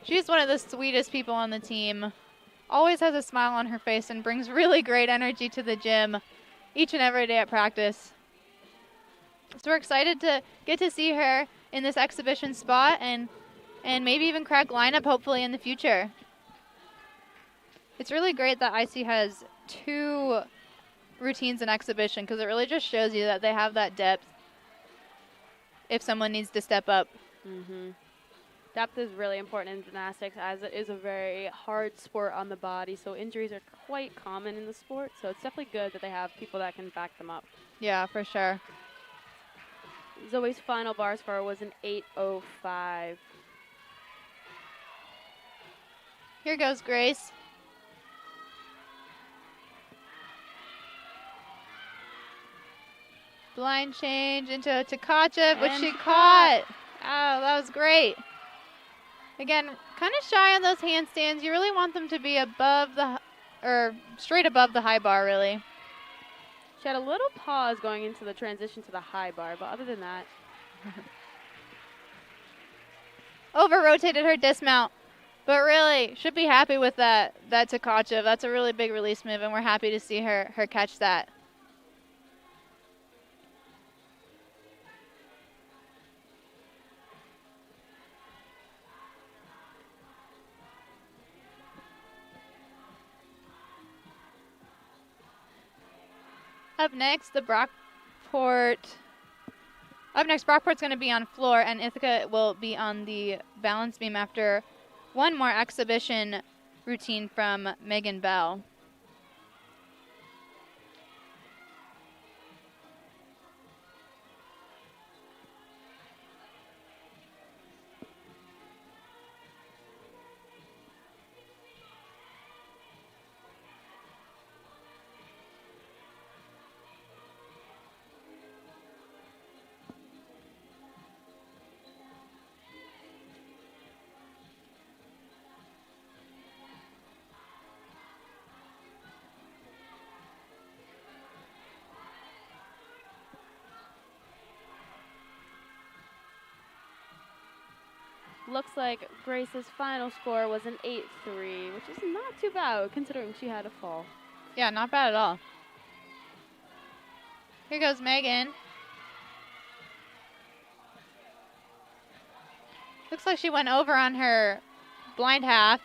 she's one of the sweetest people on the team. Always has a smile on her face and brings really great energy to the gym each and every day at practice. So we're excited to get to see her in this exhibition spot and maybe even crack lineup hopefully in the future. It's really great that IC has 2 routines in exhibition because it really just shows you that they have that depth if someone needs to step up. Depth is really important in gymnastics, as it is a very hard sport on the body, so injuries are quite common in the sport, so it's definitely good that they have people that can back them up. Yeah, for sure. Zoe's final bar score was an 8:05. Here goes Grace. Blind change into Ithaca, which she caught. Oh, that was great. Again, kind of shy on those handstands. You really want them to be above or straight above the high bar, really. She had a little pause going into the transition to the high bar, but other than that. Over-rotated her dismount, but really should be happy with that Ithaca. That's a really big release move, and we're happy to see her catch that. Up next, Brockport's going to be on floor, and Ithaca will be on the balance beam after one more exhibition routine from Megan Bell. Looks like Grace's final score was an 8-3, which is not too bad considering she had a fall. Yeah, not bad at all. Here goes Megan. Looks like she went over on her blind half.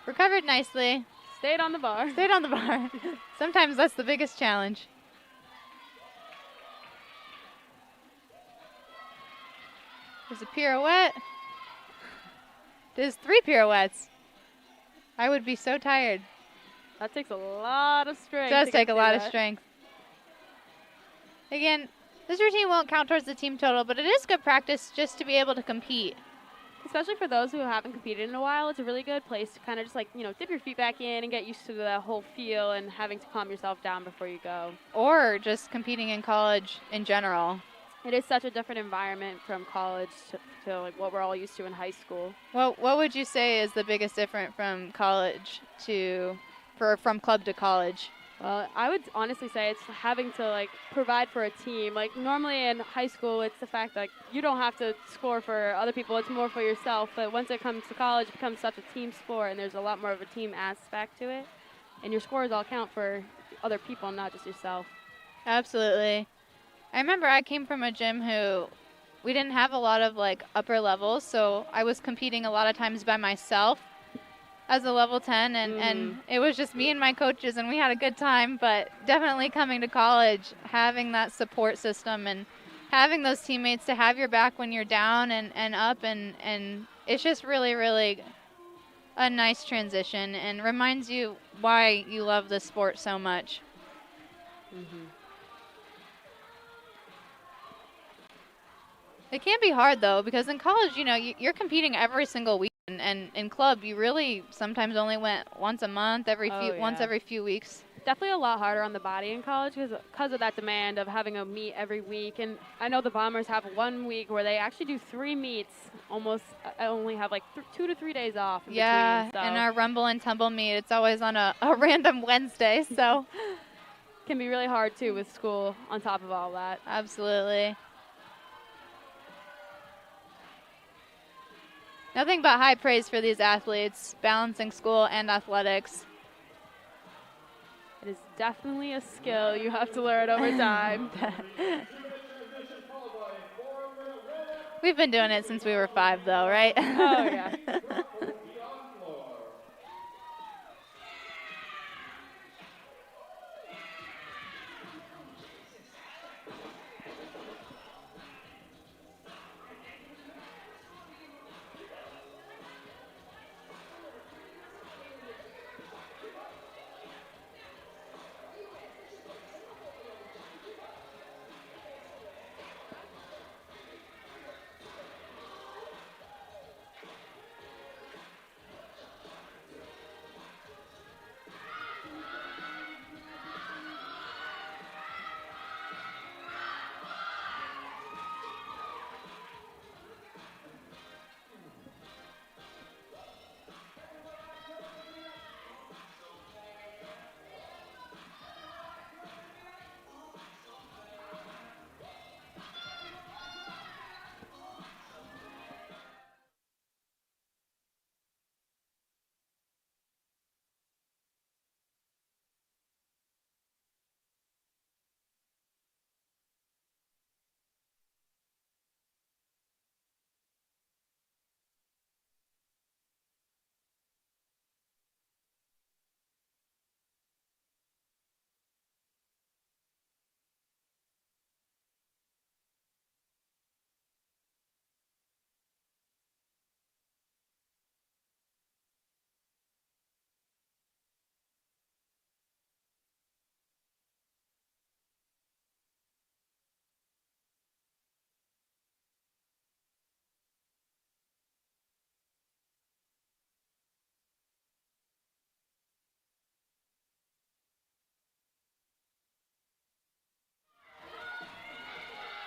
Recovered nicely. Stayed on the bar. Stayed on the bar. Sometimes that's the biggest challenge. There's a pirouette. There's 3 pirouettes. I would be so tired. That takes a lot of strength. It does take a lot of strength. Again, this routine won't count towards the team total, but it is good practice just to be able to compete. Especially for those who haven't competed in a while, it's a really good place to kind of just dip your feet back in and get used to the whole feel and having to calm yourself down before you go. Or just competing in college in general. It is such a different environment from college to like what we're all used to in high school. Well, what would you say is the biggest difference from college from club to college? I would honestly say it's having to like provide for a team. Like normally in high school, it's the fact that you don't have to score for other people; it's more for yourself. But once it comes to college, it becomes such a team sport, and there's a lot more of a team aspect to it. And your scores all count for other people, not just yourself. Absolutely. I remember I came from a gym who we didn't have a lot of like upper levels, so I was competing a lot of times by myself as a level 10, and it was just me and my coaches, and we had a good time. But definitely coming to college, having that support system and having those teammates to have your back when you're down and up, and it's just really, really a nice transition and reminds you why you love the sport so much. It can be hard, though, because in college, you know, you're competing every single week. And in club, you really sometimes only went once a month, once every few weeks. Definitely a lot harder on the body in college because of that demand of having a meet every week. And I know the Bombers have 1 week where they actually do 3 meets. Almost, I only have like 2 to 3 days off. Yeah, between, so. And our rumble and tumble meet, it's always on a random Wednesday, so. Can be really hard too with school on top of all that. Absolutely. Nothing but high praise for these athletes, balancing school and athletics. It is definitely a skill you have to learn over time. We've been doing it since we were 5, though, right? Oh, yeah.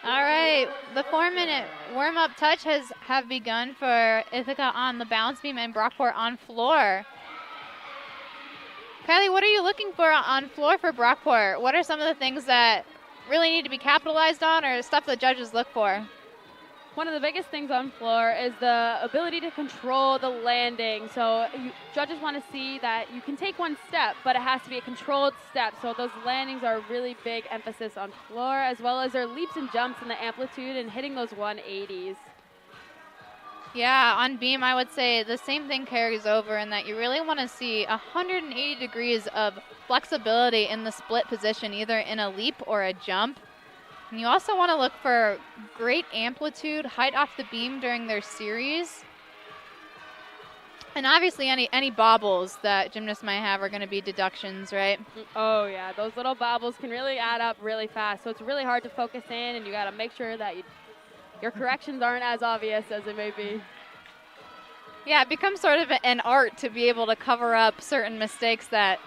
All right, the 4-minute warm-up touch have begun for Ithaca on the balance beam and Brockport on floor. Kylie, what are you looking for on floor for Brockport? What are some of the things that really need to be capitalized on or stuff the judges look for? One of the biggest things on floor is the ability to control the landing. So judges want to see that you can take one step, but it has to be a controlled step. So those landings are a really big emphasis on floor, as well as their leaps and jumps and the amplitude and hitting those 180s. Yeah, on beam, I would say the same thing carries over in that you really want to see 180 degrees of flexibility in the split position, either in a leap or a jump. And you also want to look for great amplitude, height off the beam during their series. And obviously any bobbles that gymnasts might have are going to be deductions, right? Oh, yeah. Those little bobbles can really add up really fast. So it's really hard to focus in, and you got to make sure that your corrections aren't as obvious as they may be. Yeah, it becomes sort of an art to be able to cover up certain mistakes that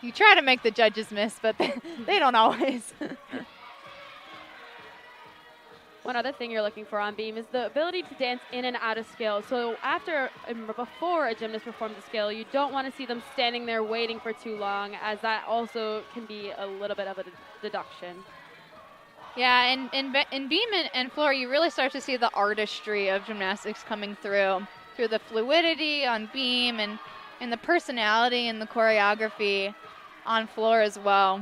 you try to make the judges miss, but they don't always. One other thing you're looking for on beam is the ability to dance in and out of skill. So before a gymnast performs a skill, you don't want to see them standing there waiting for too long, as that also can be a little bit of a deduction. Yeah, in beam and floor, you really start to see the artistry of gymnastics coming through the fluidity on beam and the personality and the choreography on floor as well.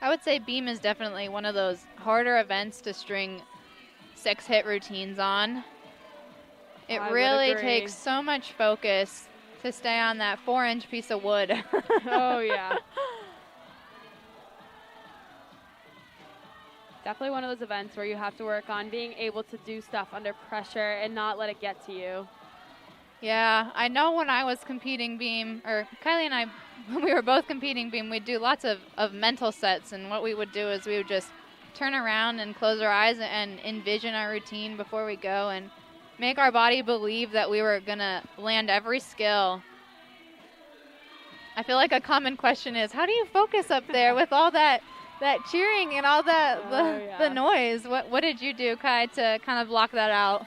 I would say beam is definitely one of those harder events to string 6-hit routines on. It really takes so much focus to stay on that 4-inch piece of wood. Oh, yeah. Definitely one of those events where you have to work on being able to do stuff under pressure and not let it get to you. Yeah, I know when I was competing beam, or Kylie and I, when we were both competing beam, we'd do lots of mental sets, and what we would do is we would just turn around and close our eyes and envision our routine before we go and make our body believe that we were going to land every skill. I feel like a common question is, how do you focus up there with all that cheering and all the noise? What did you do, Kai, to kind of block that out?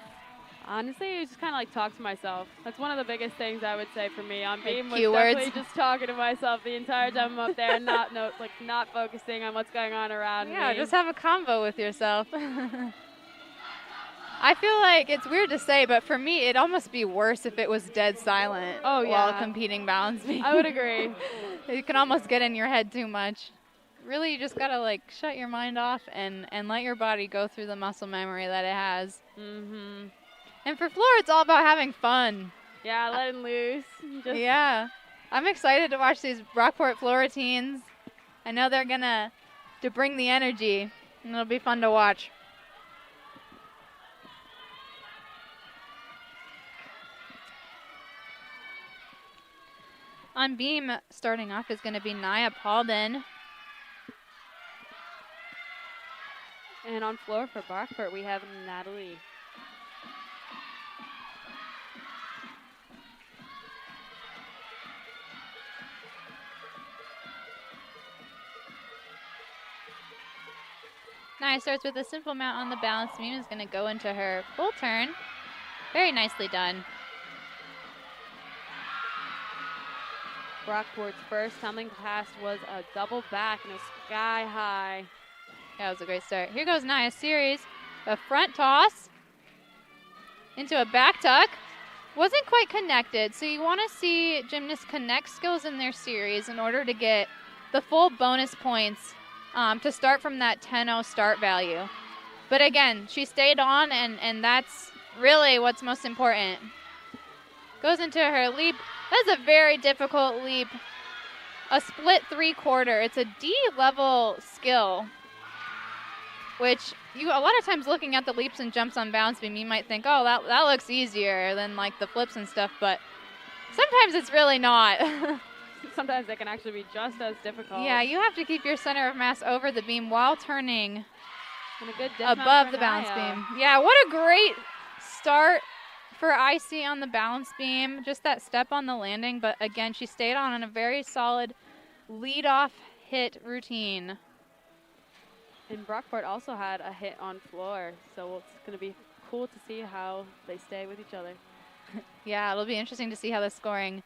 Honestly, I just kind of like talk to myself. That's one of the biggest things I would say for me on beam, was keywords. definitely just talking to myself the entire time I'm up there and not focusing on what's going on around me. Yeah, just have a convo with yourself. I feel like it's weird to say, but for me, it'd almost be worse if it was dead silent while competing balance beam. I would agree. It can almost get in your head too much. Really, you just gotta like shut your mind off and let your body go through the muscle memory that it has. Mm-hmm. And for floor, it's all about having fun. Yeah, letting loose. Yeah. I'm excited to watch these Brockport floor routines. I know they're gonna bring the energy, and it'll be fun to watch. On beam, starting off is going to be Naya Paulden. And on floor for Brockport, we have Natalie. Naya starts with a simple mount on the balance beam, is going to go into her full turn. Very nicely done. Brockport's first tumbling pass was a double back and a sky high. That was a great start. Here goes Naya's series. A front toss into a back tuck. Wasn't quite connected, so you want to see gymnasts connect skills in their series in order to get the full bonus points to start from that 10-0 start value. But again, she stayed on, and that's really what's most important. Goes into her leap. That's a very difficult leap. A split 3/4. It's a D-level skill, which a lot of times looking at the leaps and jumps on balance beam, you might think, oh, that looks easier than like the flips and stuff, but sometimes it's really not. Sometimes it can actually be just as difficult. Yeah, you have to keep your center of mass over the beam while turning and a good above the balance beam. Yeah, what a great start for IC on the balance beam. Just that step on the landing, but again, she stayed on a very solid lead-off hit routine. And Brockport also had a hit on floor, so it's going to be cool to see how they stay with each other. Yeah, it'll be interesting to see how the scoring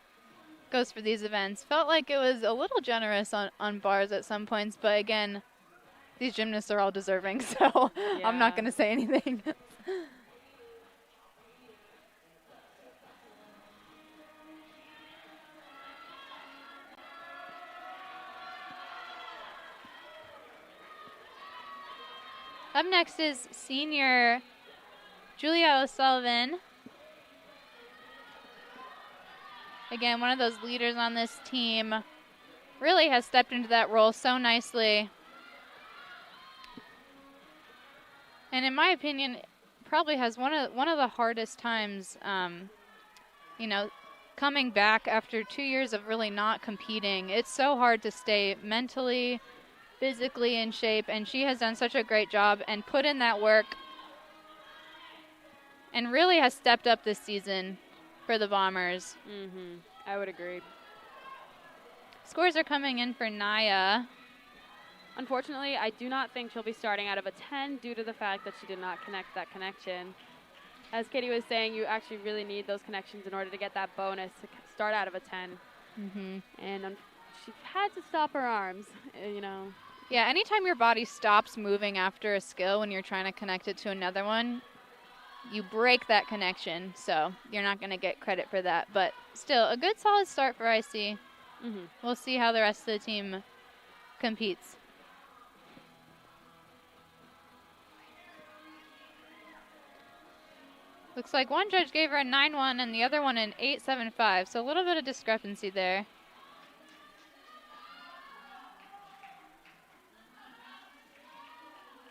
goes for these events. Felt like it was a little generous on bars at some points, but again, these gymnasts are all deserving, so I'm not Yeah. going to say anything. Up next is senior Julia O'Sullivan. Again, one of those leaders on this team, really has stepped into that role so nicely. And in my opinion, probably has one of the hardest times, you know, coming back after 2 years of really not competing. It's so hard to stay mentally, physically in shape, and she has done such a great job and put in that work and really has stepped up this season for the Bombers. I would agree. Scores are coming in for Naya. Unfortunately, I do not think she'll be starting out of a 10 due to the fact that she did not connect that connection. As Katie was saying, you actually really need those connections in order to get that bonus to start out of a 10. And she had to stop her arms, you know. Yeah, anytime your body stops moving after a skill when you're trying to connect it to another one, you break that connection, so you're not going to get credit for that. But still, a good solid start for IC. We'll see how the rest of the team competes. Looks like one judge gave her a 9-1 and the other one an 8.75, so a little bit of discrepancy there.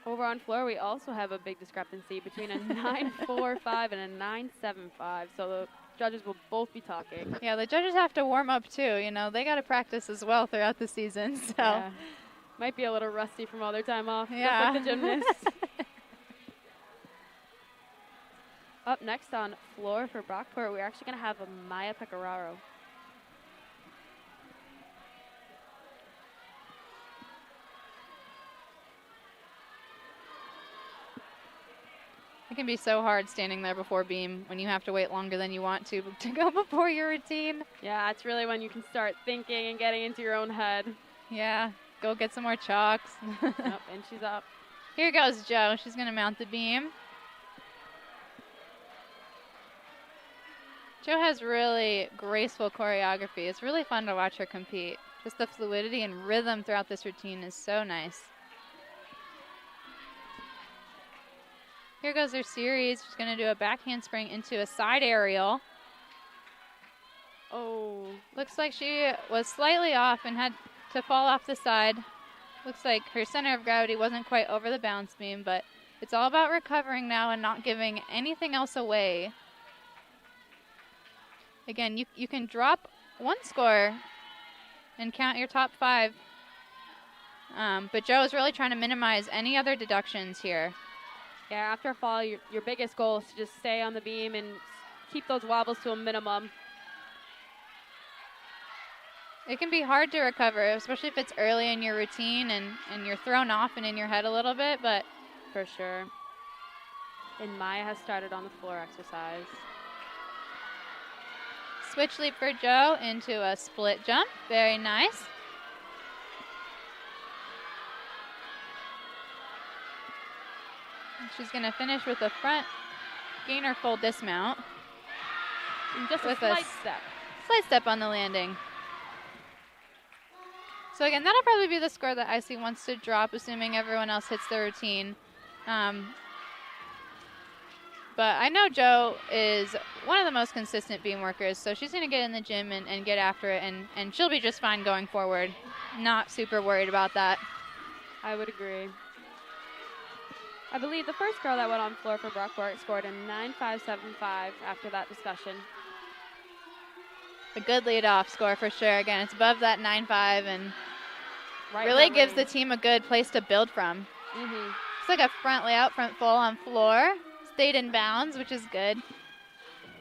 Over on floor, we also have a big discrepancy between a 9.45 and a 9.75, so the judges will both be talking. Yeah, the judges have to warm up too. You know, they got to practice as well throughout the season. So Yeah. Might be a little rusty from all their time off, yeah, just like the gymnasts. Up next on floor for Brockport, we're actually going to have a Maya Pecoraro. It can be so hard standing there before beam when you have to wait longer than you want to go before your routine. Yeah, it's really when you can start thinking and getting into your own head. Yeah, go get some more chalks. Yep, and she's up. Here goes Jo. She's going to mount the beam. Jo has really graceful choreography. It's really fun to watch her compete. Just the fluidity and rhythm throughout this routine is so nice. Here goes her series. She's going to do a back handspring into a side aerial. Oh. Looks like she was slightly off and had to fall off the side. Looks like her center of gravity wasn't quite over the bounce beam, but it's all about recovering now and not giving anything else away. Again, you can drop one score and count your top 5. But Jo is really trying to minimize any other deductions here. Yeah, after a fall, your biggest goal is to just stay on the beam and keep those wobbles to a minimum. It can be hard to recover, especially if it's early in your routine and you're thrown off and in your head a little bit, but for sure. And Maya has started on the floor exercise. Switch leap for Jo into a split jump. Very nice. She's going to finish with a front gainer full dismount. And just with a slight step. Slight step on the landing. So again, that'll probably be the score that IC wants to drop, assuming everyone else hits their routine. But I know Jo is one of the most consistent beam workers, so she's going to get in the gym and get after it, and she'll be just fine going forward. Not super worried about that. I would agree. I believe the first girl that went on floor for Brockport scored a 9.575 after that discussion. A good lead-off score for sure. Again, it's above that 9.5 and Right really gives the team a good place to build from. It's like a front layout, front full on floor. Stayed in bounds, which is good.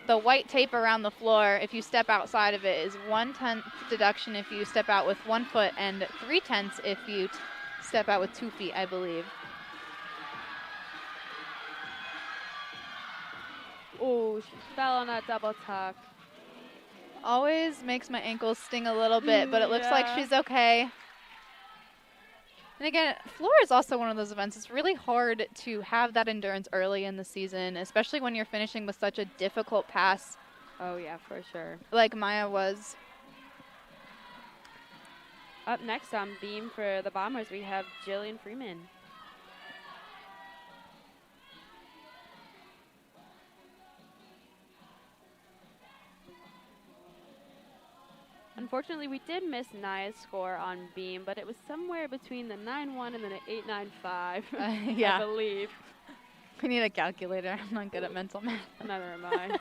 The white tape around the floor, if you step outside of it, is 1/10 deduction if you step out with 1 foot and 3/10 if you step out with 2 feet, I believe. Oh, she fell on that double tuck. Always makes my ankles sting a little bit, but it looks like Yeah. she's okay. And again, floor is also one of those events. It's really hard to have that endurance early in the season, especially when you're finishing with such a difficult pass Oh, yeah, for sure. like Maya was. Up next on beam for the Bombers, we have Jillian Freeman. Unfortunately, we did miss Naya's score on beam, but it was somewhere between the 9-1 and the 8.95, Yeah. I believe. We need a calculator. I'm not good at mental math. Neither am I.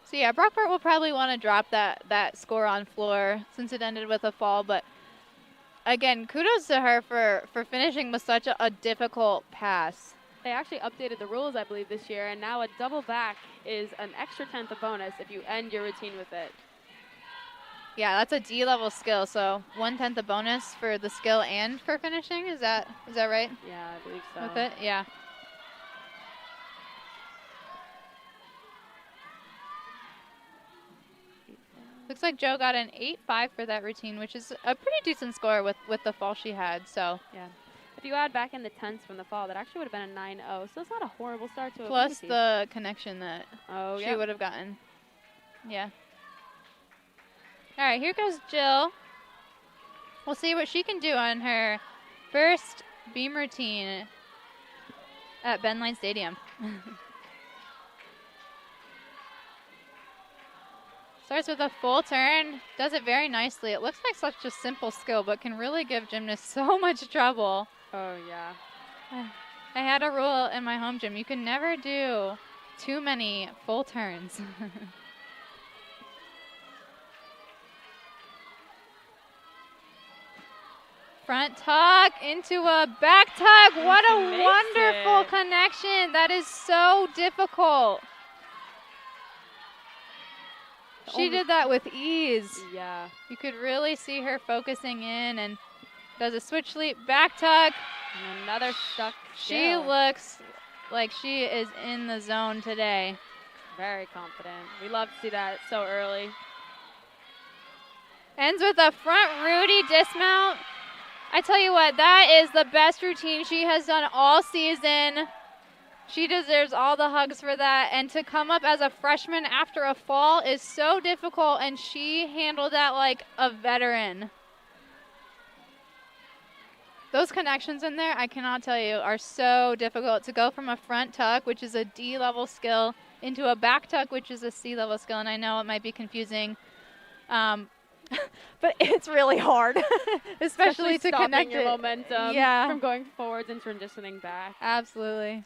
So yeah, Brockport will probably want to drop that score on floor since it ended with a fall. But again, kudos to her for finishing with such a difficult pass. They actually updated the rules, I believe, this year, and now a double back is an extra 10th of bonus if you end your routine with it. Yeah, that's a D level skill, so 1/10 a bonus for the skill and for finishing. Is that right? Yeah, I believe so. With it, yeah. Looks like Joe got an 8.5 for that routine, which is a pretty decent score with the fall she had. So Yeah. If you add back in the 10s from the fall, that actually would have been a 9-0. So it's not a horrible start to a plus routine. the connection that Oh, she yeah. would have gotten. Yeah. All right, here goes Jill. We'll see what she can do on her first beam routine at Ben Line Stadium. Starts with a full turn, does it very nicely. It looks like such a simple skill, but can really give gymnasts so much trouble. Oh, yeah. I had a rule in my home gym. You can never do too many full turns. Front tuck into a back tuck. What a Makes wonderful it. connection. That is so difficult. She Only- did that with ease. Yeah. You could really see her focusing in and does a switch leap back tuck. And another stuck She skill. looks like she is in the zone today. Very confident. We love to see that so early. Ends with a front Rudy dismount. I tell you what, that is the best routine she has done all season. She deserves all the hugs for that. And to come up as a freshman after a fall is so difficult, and she handled that like a veteran. Those connections in there, I cannot tell you, are so difficult. To go from a front tuck, which is a D level skill, into a back tuck, which is a C level skill. And I know it might be confusing, but it's really hard, especially to stopping connect your it. momentum Yeah. from going forwards and transitioning back. Absolutely.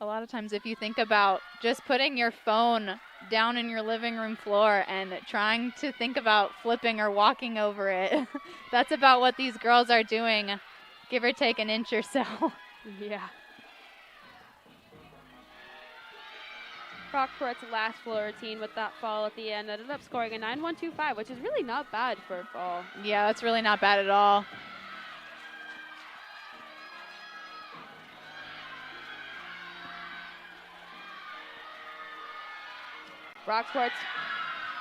A lot of times if you think about just putting your phone down in your living room floor and trying to think about flipping or walking over it, that's about what these girls are doing, give or take an inch or so. Yeah. Brockport's last floor routine with that fall at the end ended up scoring a 9.125, which is really not bad for a fall. Yeah, that's really not bad at all. Brockport's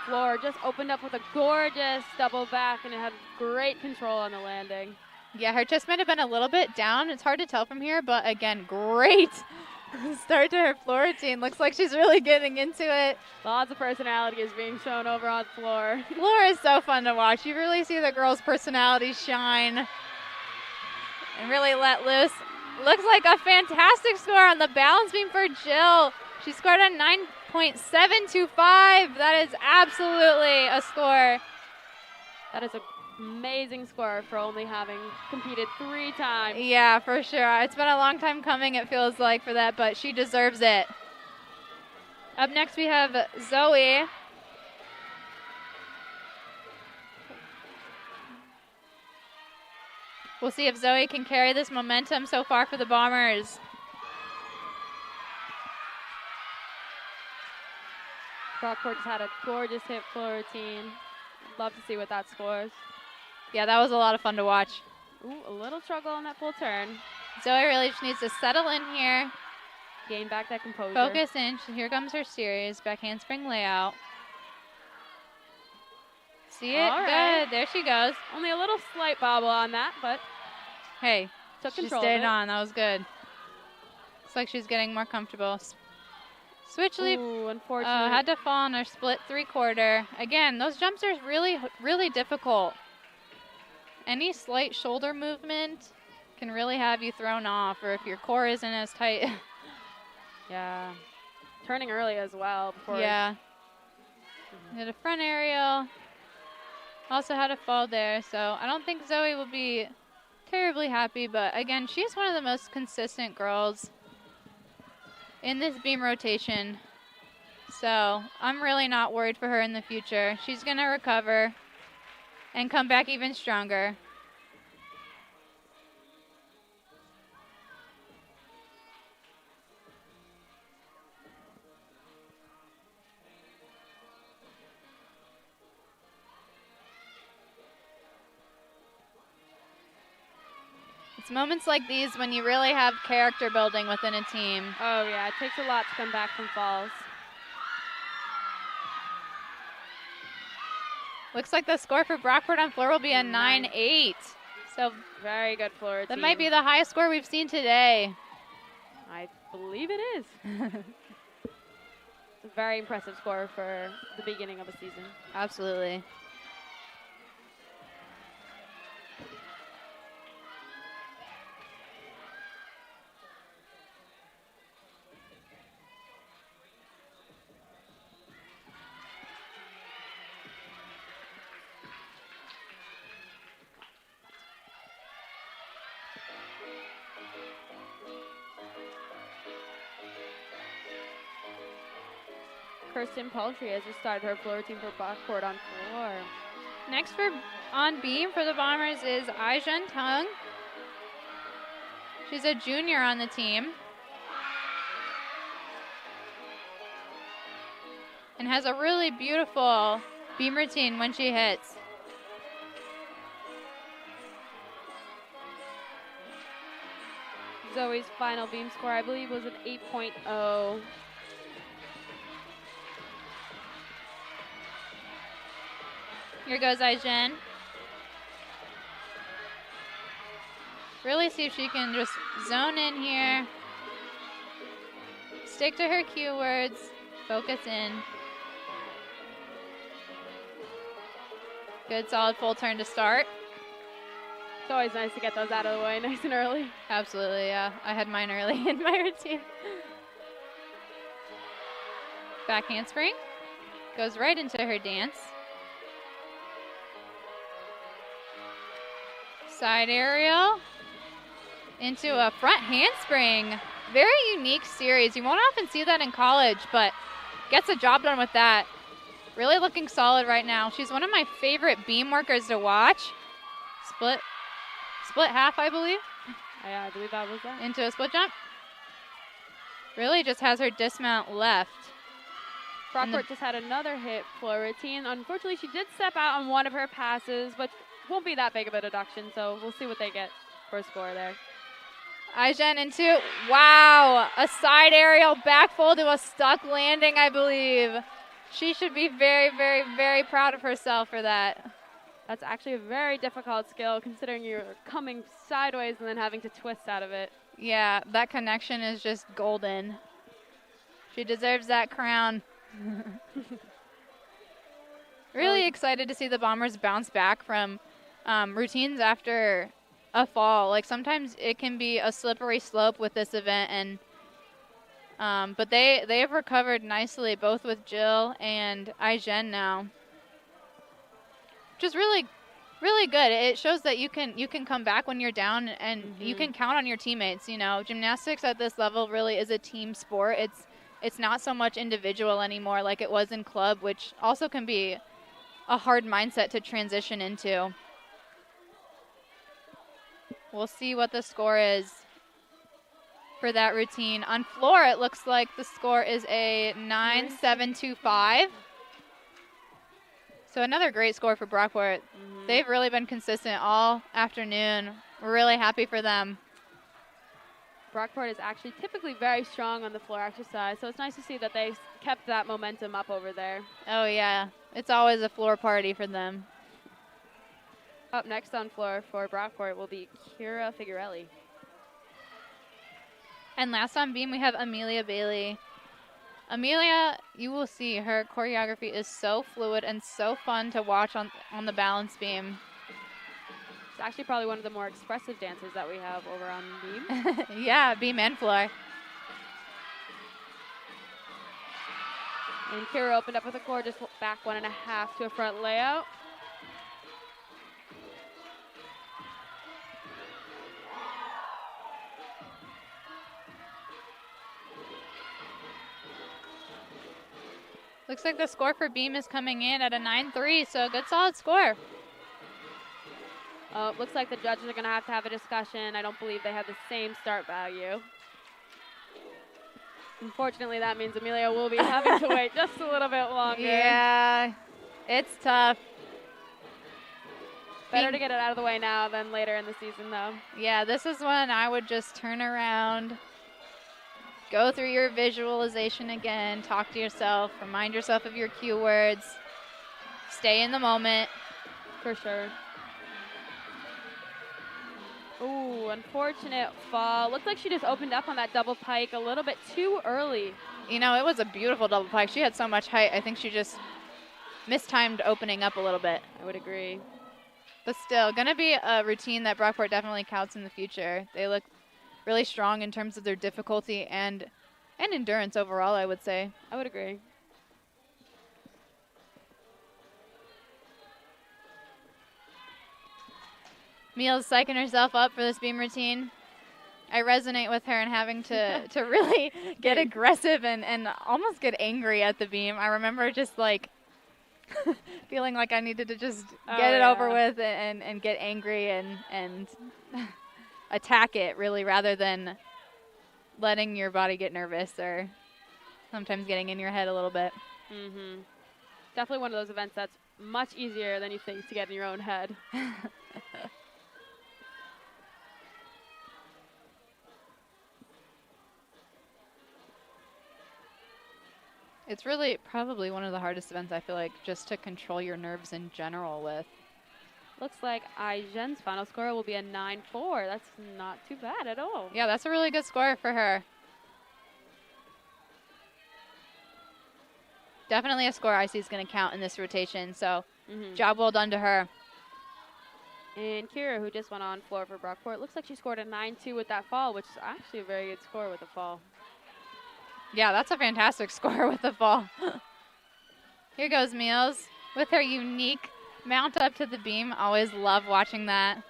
floor just opened up with a gorgeous double back, and it had great control on the landing. Yeah, her chest might have been a little bit down. It's hard to tell from here, but again, great start to her floor routine. Looks like she's really getting into it. Lots of personality is being shown over on the floor. Floor is so fun to watch. You really see the girls' personalities shine and really let loose. Looks like a fantastic score on the balance beam for Jill. She scored a 9.725. That is absolutely a score. That is an amazing score for only having competed 3 times. Yeah, for sure. It's been a long time coming, it feels like, for that, but she deserves it. Up next, we have Zoe. We'll see if Zoe can carry this momentum so far for the Bombers. Brockport just had a gorgeous hip floor routine. Love to see what that scores. Yeah, that was a lot of fun to watch. Ooh, a little struggle on that full turn. Zoe really just needs to settle in here. Gain back that composure. Focus in. Here comes her series. Back handspring layout. See it? All right. Good. There she goes. Only a little slight bobble on that, but Hey, took she control stayed of it. on. That was good. Looks like she's getting more comfortable. Switch leap. Ooh, unfortunate. Had to fall on her split 3/4. Again, those jumps are really, really difficult. Any slight shoulder movement can really have you thrown off, or if your core isn't as tight. Yeah. Turning early as well. Before Yeah. Did a front aerial. Also had a fall there, so I don't think Zoe will be terribly happy, but again, she's one of the most consistent girls in this beam rotation. So I'm really not worried for her in the future. She's going to recover and come back even stronger. It's moments like these when you really have character building within a team. Oh, yeah. It takes a lot to come back from falls. Looks like the score for Brockport on floor will be a 9-8. So very good floor routine. That might be the highest score we've seen today. I believe it is. It's a very impressive score for the beginning of a season. Absolutely. Kirsten Paltry has just started her floor routine for Brockport on floor. Next for on beam for the Bombers is Aijun Tung. She's a junior on the team. And has a really beautiful beam routine when she hits. Zoe's final beam score, I believe, was an 8.0. Here goes Aijun. Really see if she can just zone in here. Stick to her keywords. Focus in. Good solid full turn to start. It's always nice to get those out of the way nice and early. Absolutely, yeah. I had mine early in my routine. Back handspring. Goes right into her dance. Side aerial into a front handspring. Very unique series. You won't often see that in college, but gets the job done with that. Really looking solid right now. She's one of my favorite beam workers to watch. Split half, I believe. Yeah, I believe that was that. Into a split jump. Really just has her dismount left. Brockport just had another hit floor routine. Unfortunately, she did step out on one of her passes, but won't be that big of a deduction, so we'll see what they get for a score there. Aijun into, wow, a side aerial back fold to a stuck landing, I believe. She should be very, very, very proud of herself for that. That's actually a very difficult skill considering you're coming sideways and then having to twist out of it. Yeah, that connection is just golden. She deserves that crown. Really excited to see the Bombers bounce back from routines after a fall. Like sometimes it can be a slippery slope with this event, and but they have recovered nicely, both with Jill and Aijun now, which is really good. It shows that you can come back when you're down, and you can count on your teammates. You know, gymnastics at this level really is a team sport. It's not so much individual anymore like it was in club, which also can be a hard mindset to transition into. We'll see what the score is for that routine. On floor, it looks like the score is a 9.725. So another great score for Brockport. They've really been consistent all afternoon. We're really happy for them. Brockport is actually typically very strong on the floor exercise, so it's nice to see that they kept that momentum up over there. Oh, yeah. It's always a floor party for them. Up next on floor for Brockport will be Kira Figurelli. And last on beam, we have Amelia Bailey. Amelia, you will see her choreography is so fluid and so fun to watch on the balance beam. It's actually probably one of the more expressive dances that we have over on beam. Yeah, beam and floor. And Kira opened up with a gorgeous back 1.5 to a front layout. Looks like the score for beam is coming in at a 9-3, so a good solid score. Looks like the judges are going to have a discussion. I don't believe they have the same start value. Unfortunately, that means Amelia will be having to wait just a little bit longer. Yeah, it's tough. Better to get it out of the way now than later in the season, though. Yeah, this is when I would just turn around, go through your visualization again, talk to yourself, remind yourself of your cue words, stay in the moment. For sure. Ooh, unfortunate fall. Looked like she just opened up on that double pike a little bit too early. You know, it was a beautiful double pike. She had so much height. I think she just mistimed opening up a little bit. I would agree. But still, going to be a routine that Brockport definitely counts in the future. They look really strong in terms of their difficulty and endurance overall, I would say. I would agree. Meals psyching herself up for this beam routine. I resonate with her and having to really get aggressive and almost get angry at the beam. I remember just like feeling like I needed to just get it over with and get angry and attack it really, rather than letting your body get nervous or sometimes getting in your head a little bit. Mm-hmm. Definitely one of those events that's much easier than you think to get in your own head. It's really probably one of the hardest events, I feel like, just to control your nerves in general with. Looks like Aijen's final score will be a 9-4. That's not too bad at all. Yeah, that's a really good score for her. Definitely a score I see is going to count in this rotation, so job well done to her. And Kira, who just went on floor for Brockport, looks like she scored a 9-2 with that fall, which is actually a very good score with a fall. Yeah, that's a fantastic score with the fall. Here goes Meals with her unique mount up to the beam. Always love watching that.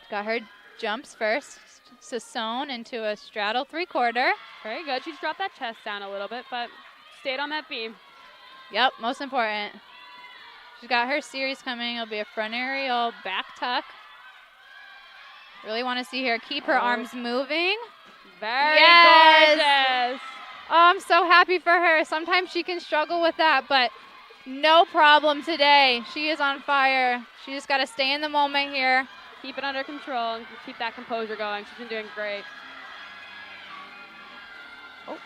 Got her jumps first. Sassone into a straddle 3/4. Very good. She's dropped that chest down a little bit, but stayed on that beam. Yep, most important. She's got her series coming. It'll be a front aerial back tuck. Really want to see her keep her arms moving. Very gorgeous. Oh, I'm so happy for her. Sometimes she can struggle with that, but no problem today. She is on fire. She just got to stay in the moment here. Keep it under control and keep that composure going. She's been doing great. Oh.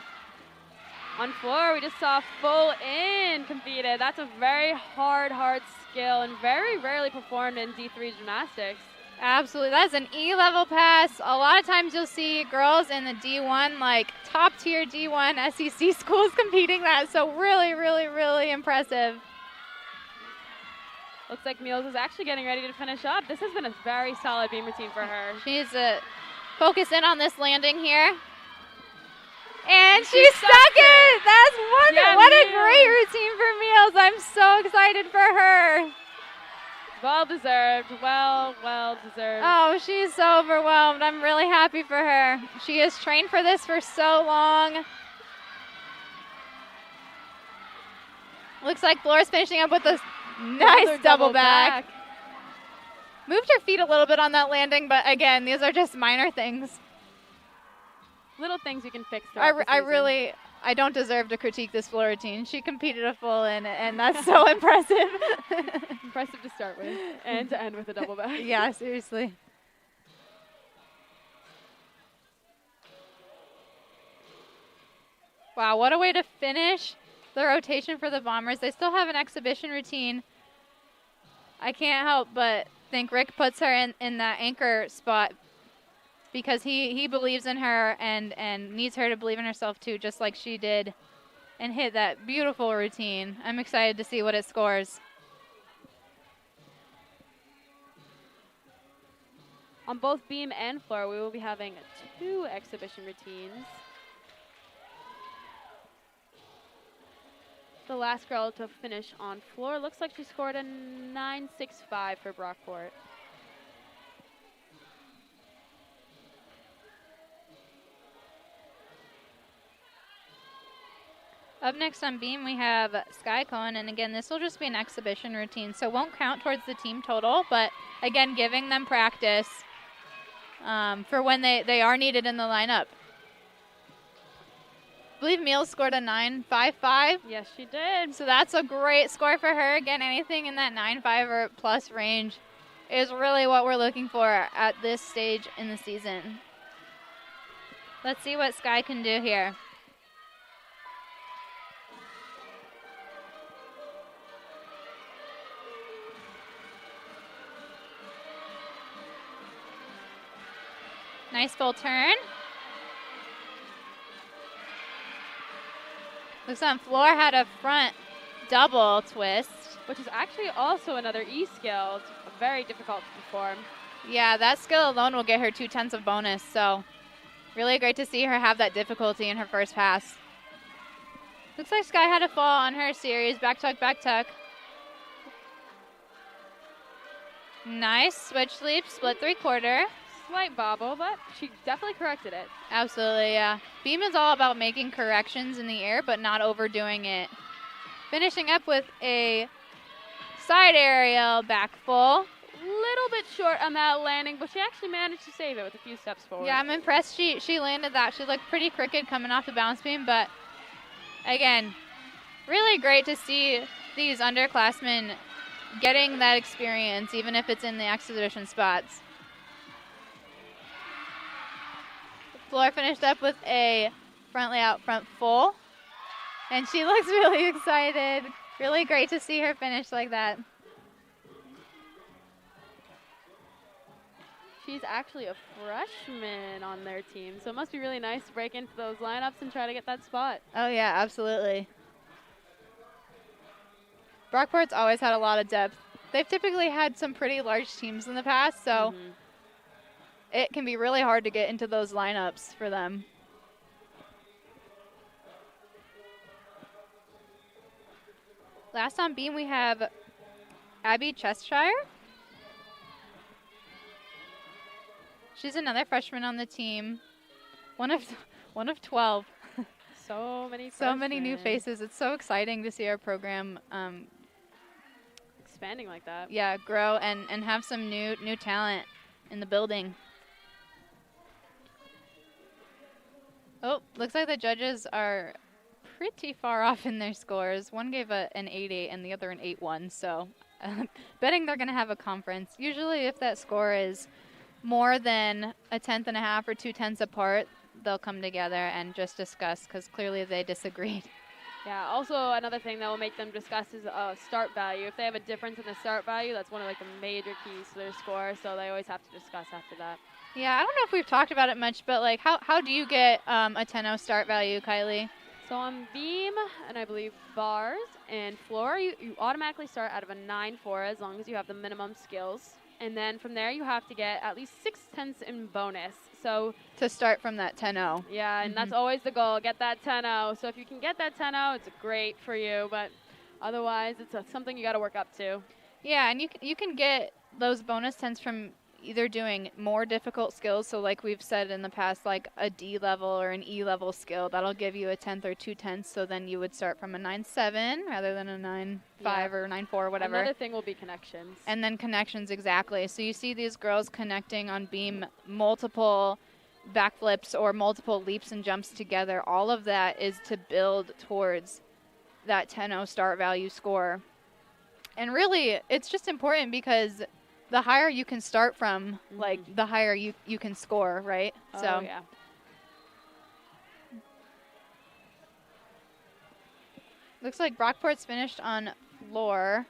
On floor, we just saw full in competed. That's a very hard skill and very rarely performed in D3 gymnastics. Absolutely. That's an E-level pass. A lot of times you'll see girls in the D1, like top-tier D1 SEC schools competing that. So really, really, really impressive. Looks like Meals is actually getting ready to finish up. This has been a very solid beam routine for her. She needs to focus in on this landing here. And she stuck it! That's wonderful. Yeah, what a great routine for Meals. I'm so excited for her. Well deserved. Well deserved. Oh, she's so overwhelmed. I'm really happy for her. She has trained for this for so long. Looks like Flora's finishing up with a nice double back. Moved her feet a little bit on that landing, but again, these are just minor things. Little things you can fix. I I don't deserve to critique this floor routine. She competed a full and that's so impressive. Impressive to start with and to end with a double back. Yeah, seriously. Wow, what a way to finish the rotation for the Bombers. They still have an exhibition routine. I can't help but think Rick puts her in that anchor spot because he believes in her and needs her to believe in herself too, just like she did, and hit that beautiful routine. I'm excited to see what it scores. On both beam and floor, we will be having 2 exhibition routines. The last girl to finish on floor looks like she scored a 9.65 for Brockport. Up next on beam, we have Sky Cohen, and again, this will just be an exhibition routine, so won't count towards the team total, but again, giving them practice for when they are needed in the lineup. I believe Mills scored a 9.55. Yes, she did. So that's a great score for her. Again, anything in that 9.5 or plus range is really what we're looking for at this stage in the season. Let's see what Sky can do here. Nice full turn. Looks on floor had a front double twist. Which is actually also another E skill. It's very difficult to perform. Yeah, that skill alone will get her 2/10 of bonus, so really great to see her have that difficulty in her first pass. Looks like Sky had a fall on her series. Back tuck, back tuck. Nice switch leap, split 3/4. Slight bobble, but she definitely corrected it. Absolutely, yeah. Beam is all about making corrections in the air, but not overdoing it. Finishing up with a side aerial back full. Little bit short on that landing, but she actually managed to save it with a few steps forward. Yeah, I'm impressed she landed that. She looked pretty crooked coming off the bounce beam, but again, really great to see these underclassmen getting that experience, even if it's in the exhibition spots. Floor finished up with a front layout front full, and she looks really excited. Really great to see her finish like that. She's actually a freshman on their team, so it must be really nice to break into those lineups and try to get that spot. Oh yeah, absolutely. Brockport's always had a lot of depth. They've typically had some pretty large teams in the past, so it can be really hard to get into those lineups for them. Last on beam, we have Abby Cheshire. She's another freshman on the team. One of 12. So many So many new faces. It's so exciting to see our program expanding like that. Yeah, grow and have some new talent in the building. Oh, looks like the judges are pretty far off in their scores. One gave an 8-8 and the other an 8-1, so betting they're going to have a conference. Usually if that score is more than a 1/10 and a half or 2/10 apart, they'll come together and just discuss, because clearly they disagreed. Yeah, also another thing that will make them discuss is start value. If they have a difference in the start value, that's one of the major keys to their score, so they always have to discuss after that. Yeah, I don't know if we've talked about it much, but like how do you get a 10-0 start value, Kylie? So on beam, and I believe bars and floor, you automatically start out of a 9-4 as long as you have the minimum skills. And then from there, you have to get at least 6/10 in bonus. So to start from that 10-0. Yeah, and that's always the goal, get that 10-0. So if you can get that 10-0, it's great for you. But otherwise, it's something you got to work up to. Yeah, and you can get those bonus 10s from either doing more difficult skills, so like we've said in the past, like a D level or an E level skill, that'll give you a 10th or 2/10, so then you would start from a 9-7 rather than a 9-5 or 9-4 or whatever. Another thing will be connections. And then connections, exactly. So you see these girls connecting on beam multiple backflips or multiple leaps and jumps together. All of that is to build towards that 10-0 start value score. And really, it's just important because the higher you can start from, like, the higher you can score, right? Oh, so yeah. looks like Brockport's finished on floor.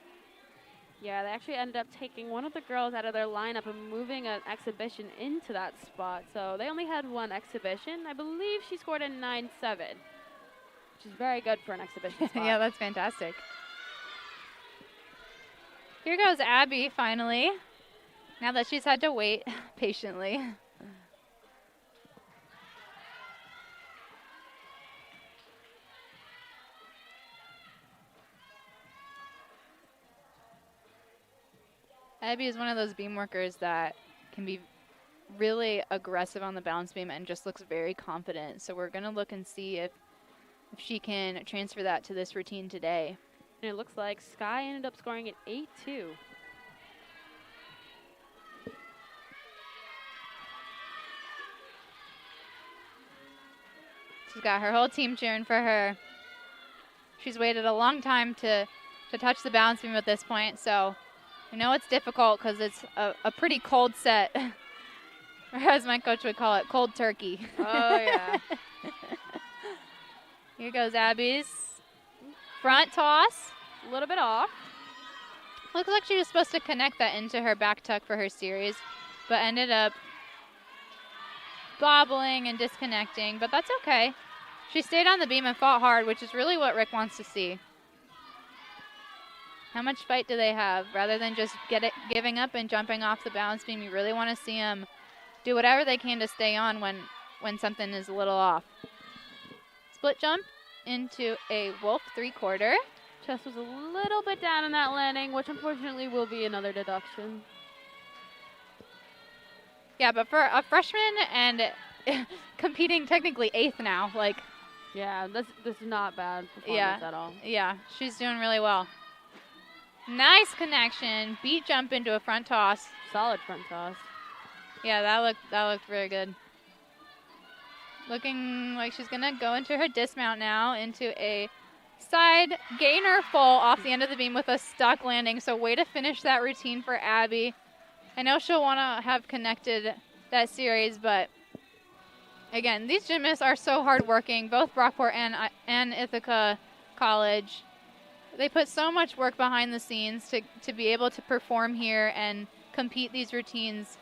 Yeah, they actually ended up taking one of the girls out of their lineup and moving an exhibition into that spot. So they only had one exhibition. I believe she scored a 9.7, which is very good for an exhibition spot. Yeah, that's fantastic. Here goes Abby, finally, now that she's had to wait patiently. Abby is one of those beam workers that can be really aggressive on the balance beam and just looks very confident. So we're going to look and see if she can transfer that to this routine today. And it looks like Sky ended up scoring an 8.2. She's got her whole team cheering for her. She's waited a long time to touch the balance beam at this point, so I know it's difficult because it's a pretty cold set, or as my coach would call it, cold turkey. Oh, yeah. Here goes Abby's front toss. A little bit off. Looks like she was supposed to connect that into her back tuck for her series, but ended up bobbling and disconnecting, but that's okay. She stayed on the beam and fought hard, which is really what Rick wants to see. How much fight do they have? Rather than just giving up and jumping off the balance beam, you really want to see them do whatever they can to stay on when something is a little off. Split jump into a wolf 3/4. Chest was a little bit down in that landing, which unfortunately will be another deduction. Yeah, but for a freshman and competing technically 8th now, like. Yeah, this is not bad performance at all. Yeah, she's doing really well. Nice connection. Beat jump into a front toss. Solid front toss. Yeah, that looked very good. Looking like she's gonna go into her dismount now into a side gainer full off the end of the beam with a stuck landing. So way to finish that routine for Abby. I know she'll want to have connected that series, but again, these gymnasts are so hardworking, both Brockport and Ithaca College. They put so much work behind the scenes to be able to perform here and compete these routines.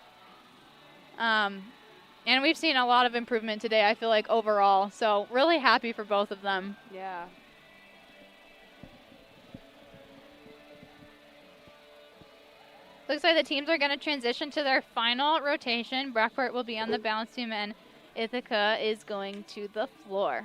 And we've seen a lot of improvement today, I feel like, overall. So really happy for both of them. Yeah. Looks like the teams are going to transition to their final rotation. Brockport will be on the balance beam and Ithaca is going to the floor.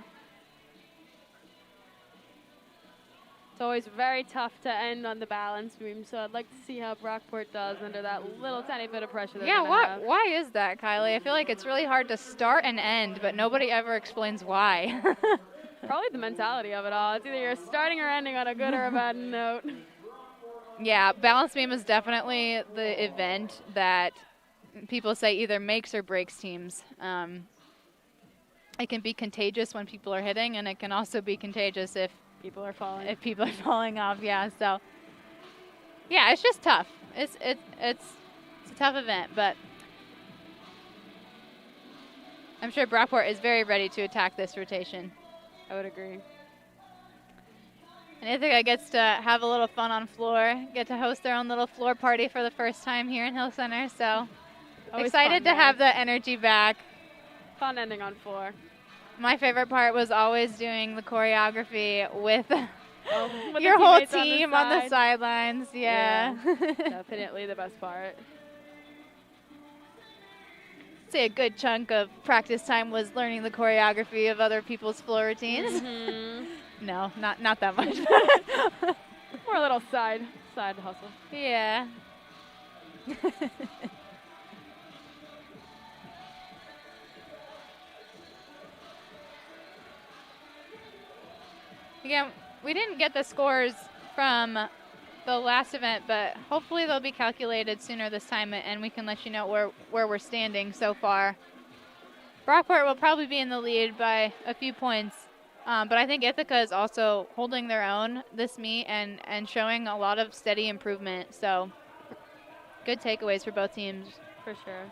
It's always very tough to end on the balance beam, so I'd like to see how Brockport does under that little tiny bit of pressure. Yeah, why is that, Kylie? I feel like it's really hard to start and end, but nobody ever explains why. Probably the mentality of it all. It's either you're starting or ending on a good or a bad note. Yeah, balance beam is definitely the event that people say either makes or breaks teams. It can be contagious when people are hitting, and it can also be contagious if people are falling. If people are falling off, yeah. So, yeah, it's just tough. It's a tough event, but I'm sure Brockport is very ready to attack this rotation. I would agree. And Ithaca gets to have a little fun on floor, get to host their own little floor party for the first time here in Hill Center. So Always excited to have the energy back. Fun ending on floor. My favorite part was always doing the choreography with With your the whole teammates team on the sidelines. Yeah. Definitely the best part. Say a good chunk of practice time was learning the choreography of other people's floor routines. Mm-hmm. No, not that much. More a little side hustle. Yeah. Again, we didn't get the scores from the last event, but hopefully they'll be calculated sooner this time, and we can let you know where we're standing so far. Brockport will probably be in the lead by a few points. But I think Ithaca is also holding their own this meet and showing a lot of steady improvement. So good takeaways for both teams. For sure.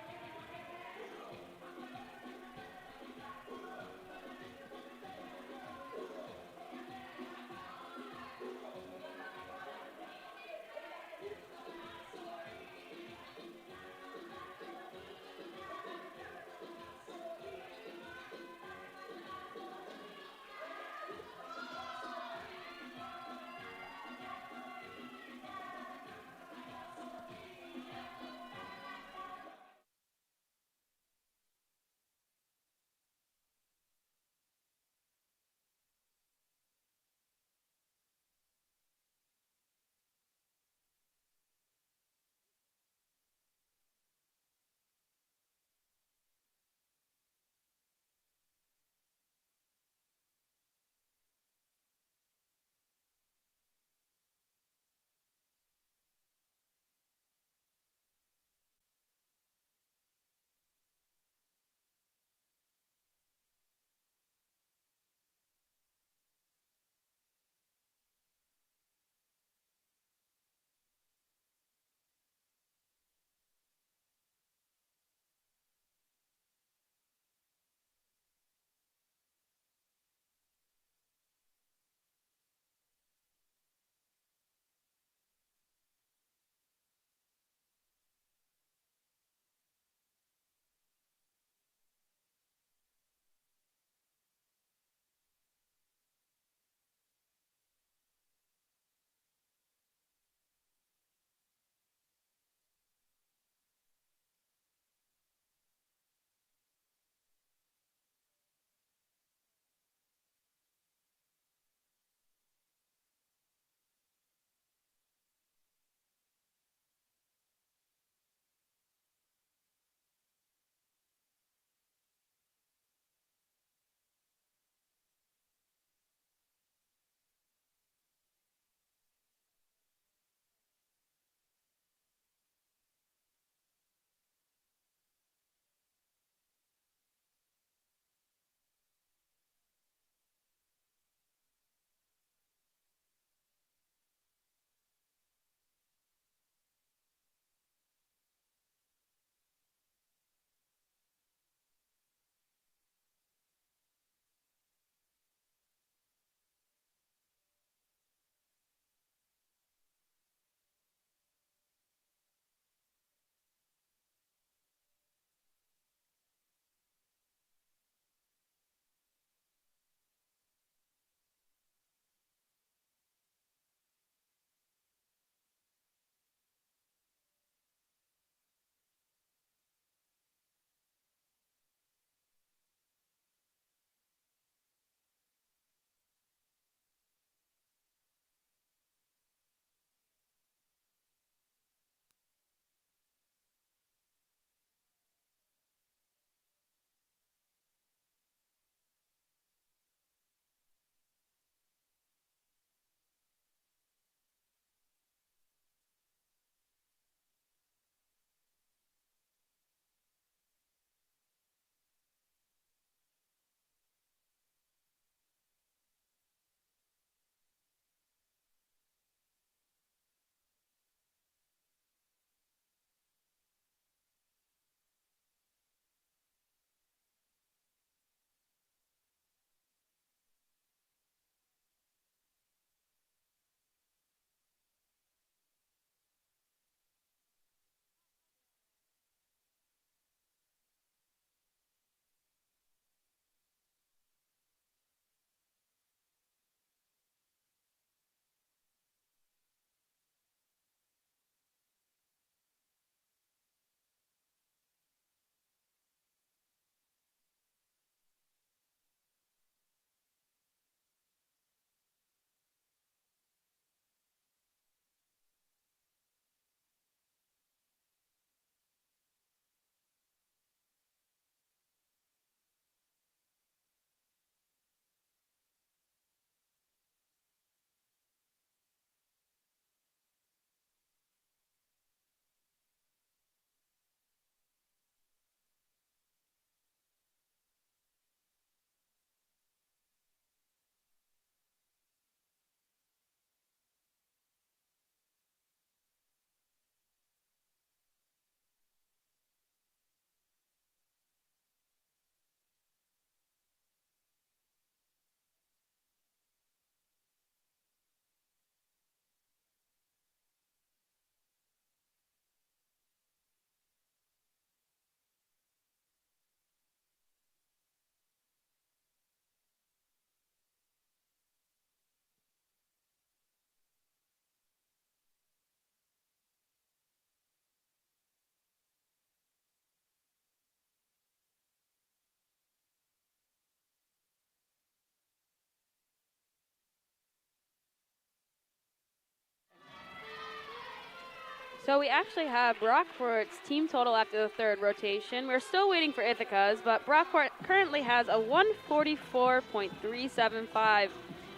So we actually have Brockport's team total after the third rotation. We're still waiting for Ithaca's, but Brockport currently has a 144.375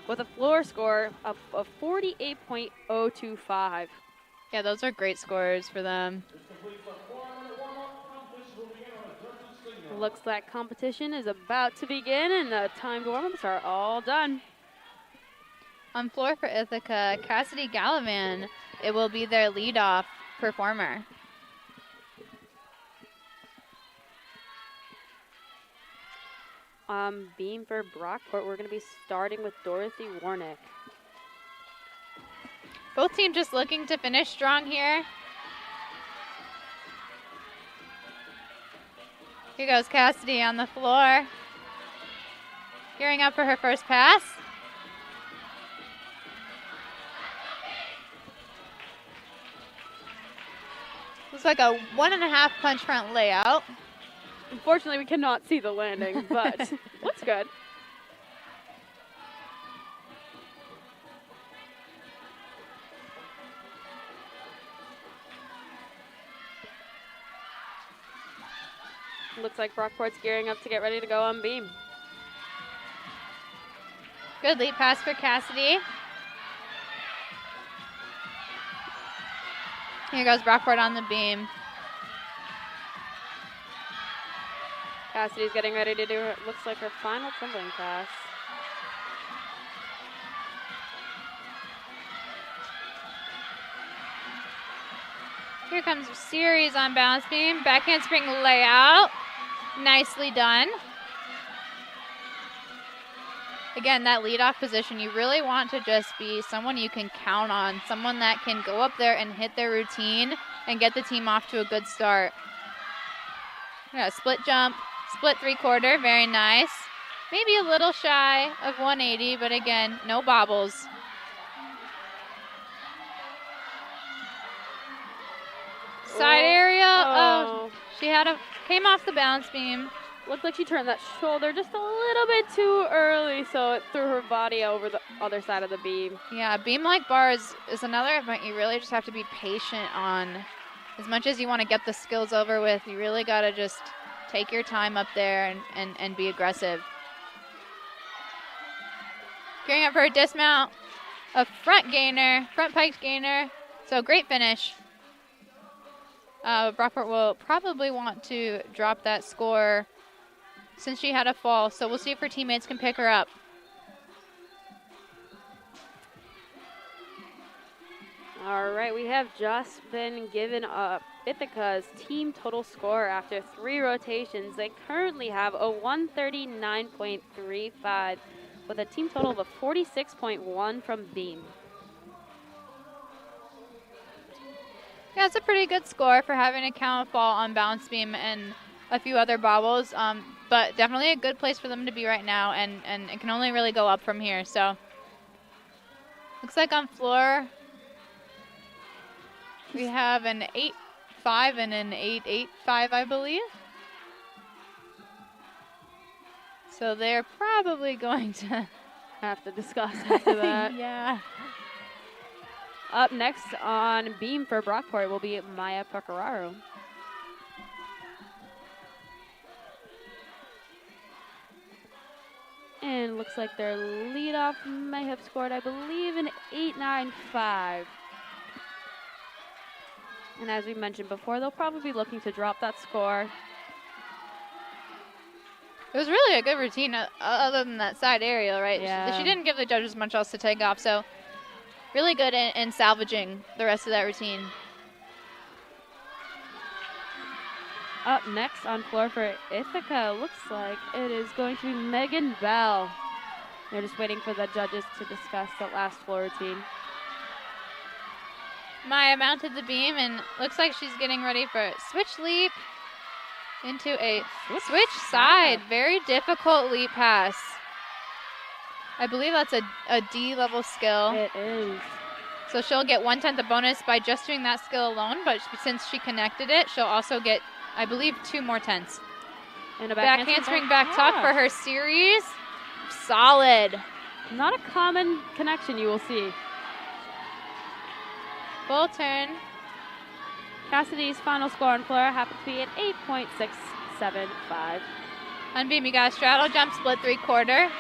with a floor score of 48.025. Yeah, those are great scores for them. Looks like competition is about to begin and the timed warm-ups are all done. On floor for Ithaca, Cassidy Gallivan, it will be their leadoff performer. Beam for Brockport, we're going to be starting with Dorothy Warnick. Both teams just looking to finish strong here. Here goes Cassidy on the floor. Gearing up for her first pass. Looks like a 1.5 punch front layout. Unfortunately, we cannot see the landing, but looks good. Looks like Brockport's gearing up to get ready to go on beam. Good lead pass for Cassidy. Here goes Brockport on the beam. Cassidy's getting ready to do her, looks like her final tumbling pass. Here comes series on balance beam. Back handspring layout. Nicely done. Again, that leadoff position, you really want to just be someone you can count on, someone that can go up there and hit their routine and get the team off to a good start. Yeah, split jump, split 3/4, very nice. Maybe a little shy of 180, but again, no bobbles. Side area, oh, she came off the balance beam. Looked like she turned that shoulder just a little bit too early, so it threw her body over the other side of the beam. Yeah, beam-like bars is another event you really just have to be patient on. As much as you want to get the skills over with, you really got to just take your time up there and be aggressive. Gearing up for a dismount, a front gainer, front pike gainer. So great finish. Brockport will probably want to drop that score since she had a fall, so we'll see if her teammates can pick her up. All right, we have just been given Ithaca's team total score after 3 rotations. They currently have a 139.35 with a team total of a 46.1 from beam. Yeah, it's a pretty good score for having a count fall on balance beam and a few other bobbles, but definitely a good place for them to be right now, and it can only really go up from here. So looks like on floor we have an 8.5 and an 8.85, I believe. So they're probably going to have to discuss after that. Yeah. Up next on beam for Brockport will be Maya Pecoraro. And looks like their leadoff may have scored, I believe, an 8.95. And as we mentioned before, they'll probably be looking to drop that score. It was really a good routine other than that side aerial, right? Yeah. She didn't give the judges much else to take off, so really good in salvaging the rest of that routine. Up next on floor for Ithaca, looks like it is going to be Megan Bell. They're just waiting for the judges to discuss the last floor routine. Maya mounted the beam and looks like she's getting ready for a switch leap into a switch side. Very difficult leap pass. I believe that's a D level skill. It is. So she'll get 1/10 the bonus by just doing that skill alone, but since she connected it, she'll also get, I believe, 2 more tenths. And a back handspring back tuck for her series. Solid. Not a common connection you will see. Full turn. Cassidy's final score on floor happened to be an 8.675. On beam, you got a straddle jump, split 3/4.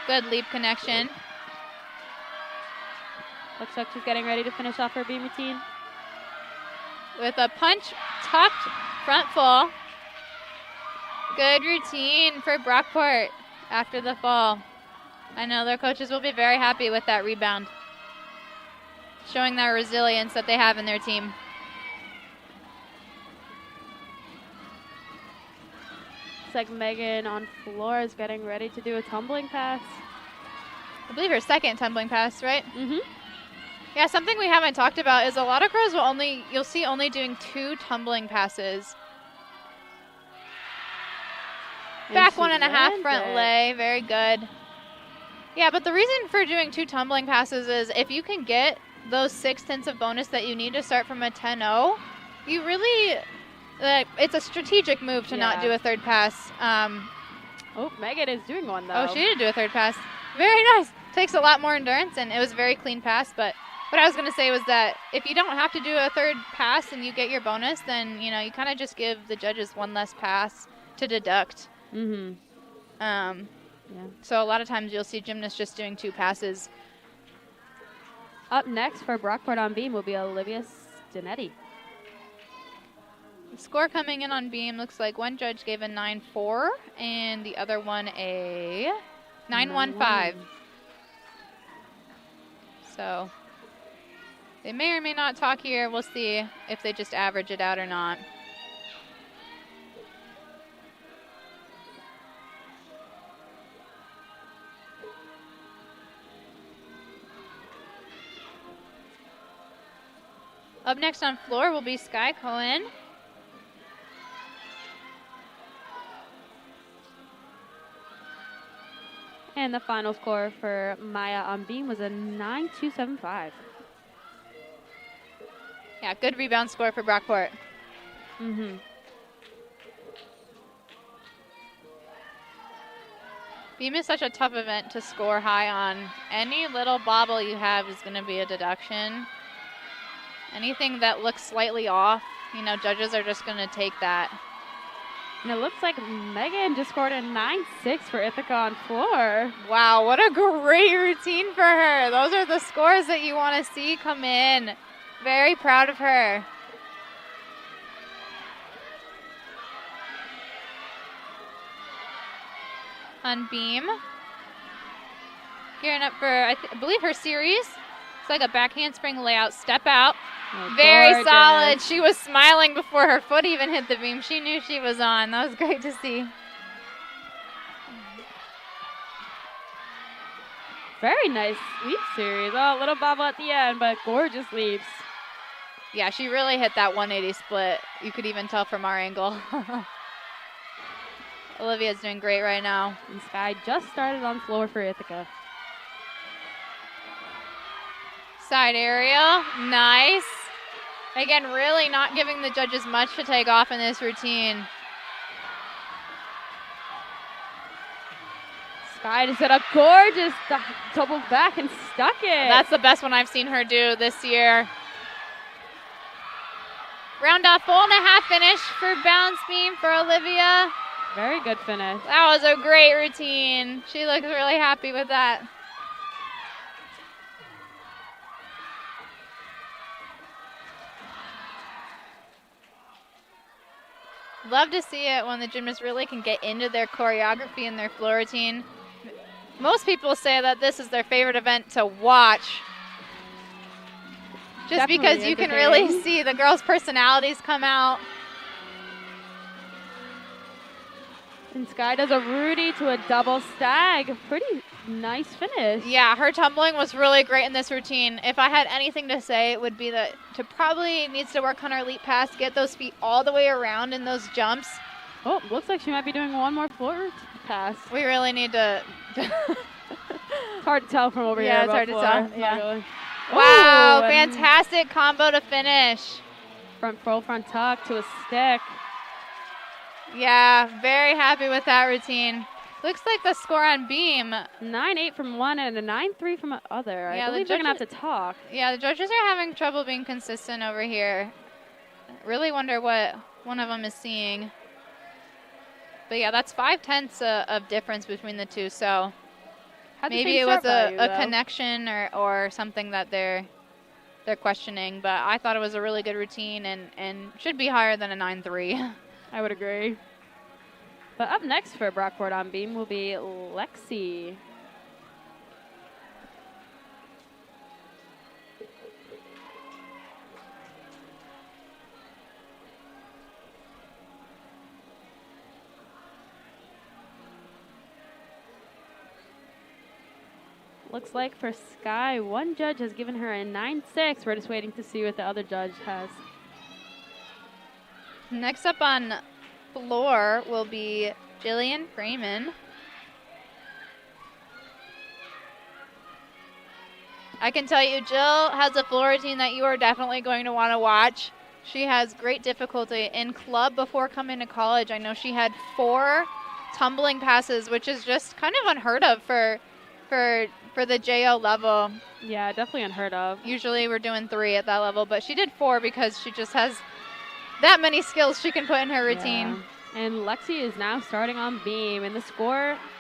Good leap connection. Looks like she's getting ready to finish off her beam routine. With a punch tucked front full. Good routine for Brockport after the fall. I know their coaches will be very happy with that rebound, showing their resilience that they have in their team. Looks like Megan on floor is getting ready to do a tumbling pass. I believe her second tumbling pass, right? Mm-hmm. Yeah, something we haven't talked about is a lot of girls you'll see only doing 2 tumbling passes. Back 1.5, front lay, very good. Yeah, but the reason for doing 2 tumbling passes is if you can get those 6/10 of bonus that you need to start from a 10-0, you really, it's a strategic move to not do a third pass. Oh, Megan is doing one though. Oh, she did do a third pass. Very nice. Takes a lot more endurance, and it was a very clean pass. But what I was going to say was that if you don't have to do a third pass and you get your bonus, then, you kind of just give the judges one less pass to deduct. Mm-hmm. Yeah. So a lot of times you'll see gymnasts just doing 2 passes. Up next for Brockport on beam will be Olivia Stinetti. The score coming in on beam looks like one judge gave a 9.4 and the other one a 9.15. So they may or may not talk here. We'll see if they just average it out or not. Up next on floor will be Sky Cohen. And the final score for Maya on beam was a 9.275. Yeah, good rebound score for Brockport. Mm-hmm. Beam is such a tough event to score high on. Any little bobble you have is going to be a deduction. Anything that looks slightly off, judges are just going to take that. And it looks like Megan just scored a 9.6 for Ithaca on floor. Wow, what a great routine for her. Those are the scores that you want to see come in. Very proud of her. On beam. Gearing up for, I believe, her series. It's like a back handspring layout, step out. Oh, very gorgeous. solid. She was smiling before her foot even hit the beam. She knew she was on. That was great to see. Very nice leap series. Oh, a little bobble at the end, but gorgeous leaps. Yeah, she really hit that 180 split. You could even tell from our angle. Olivia's doing great right now. And Sky just started on floor for Ithaca. Side aerial, nice. Again, really not giving the judges much to take off in this routine. Sky just hit a gorgeous double back and stuck it. That's the best one I've seen her do this year. Round off 4.5 finish for balance beam for Olivia. Very good finish. That was a great routine. She looks really happy with that. Love to see it when the gymnasts really can get into their choreography and their floor routine. Most people say that this is their favorite event to watch. Just Definitely because you can really see the girls' personalities come out. And Sky does a Rudy to a double stag. Pretty nice finish. Yeah, her tumbling was really great in this routine. If I had anything to say, it would be that to probably needs to work on her leap pass, get those feet all the way around in those jumps. Oh, looks like she might be doing one more floor pass. We really need to. It's hard to tell from over here. Yeah, it's hard floor. to tell. Yeah. Really. Wow, Ooh, fantastic combo to finish. Front roll, front tuck to a stick. Yeah, very happy with that routine. Looks like the score on beam. 9.8 from one and a 9.3 from the other. Yeah, I believe they're going to have to talk. Yeah, the judges are having trouble being consistent over here. Really wonder what one of them is seeing. But yeah, that's 5/10 of difference between the two. So Had the maybe same it was start value, a though. connection or something that they're questioning. But I thought it was a really good routine and should be higher than a 9.3. I would agree. But up next for Brockport on beam will be Lexi. Looks like for Sky, one judge has given her a 9.6. We're just waiting to see what the other judge has. Next up on floor will be Jillian Freeman. I can tell you, Jill has a floor routine that you are definitely going to want to watch. She has great difficulty in club before coming to college. I know she had 4 tumbling passes, which is just kind of unheard of for the JO level. Yeah, definitely unheard of. Usually we're doing 3 at that level, but she did 4 because she just has that many skills she can put in her routine. Yeah. And Lexi is now starting on beam, and the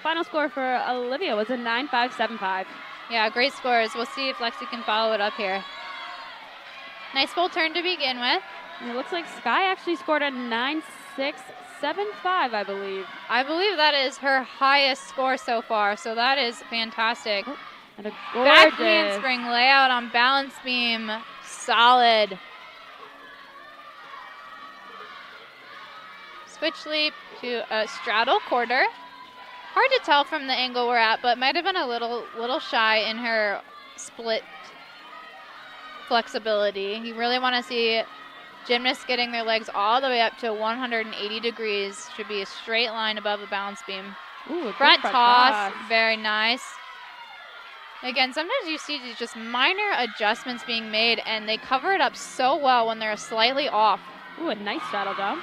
final score for Olivia was a 9.575. Yeah, great scores. We'll see if Lexi can follow it up here. Nice full turn to begin with. And it looks like Sky actually scored a 9.675, I believe. I believe that is her highest score so far, so that is fantastic. Oh, and a Back gorgeous handspring layout on balance beam, solid. Switch leap to a straddle quarter. Hard to tell from the angle we're at, but might have been a little shy in her split flexibility. You really want to see gymnasts getting their legs all the way up to 180 degrees. Should be a straight line above the balance beam. Ooh, a Front good toss, very nice. Again, sometimes you see these just minor adjustments being made, and they cover it up so well when they're slightly off. Ooh, a nice straddle jump.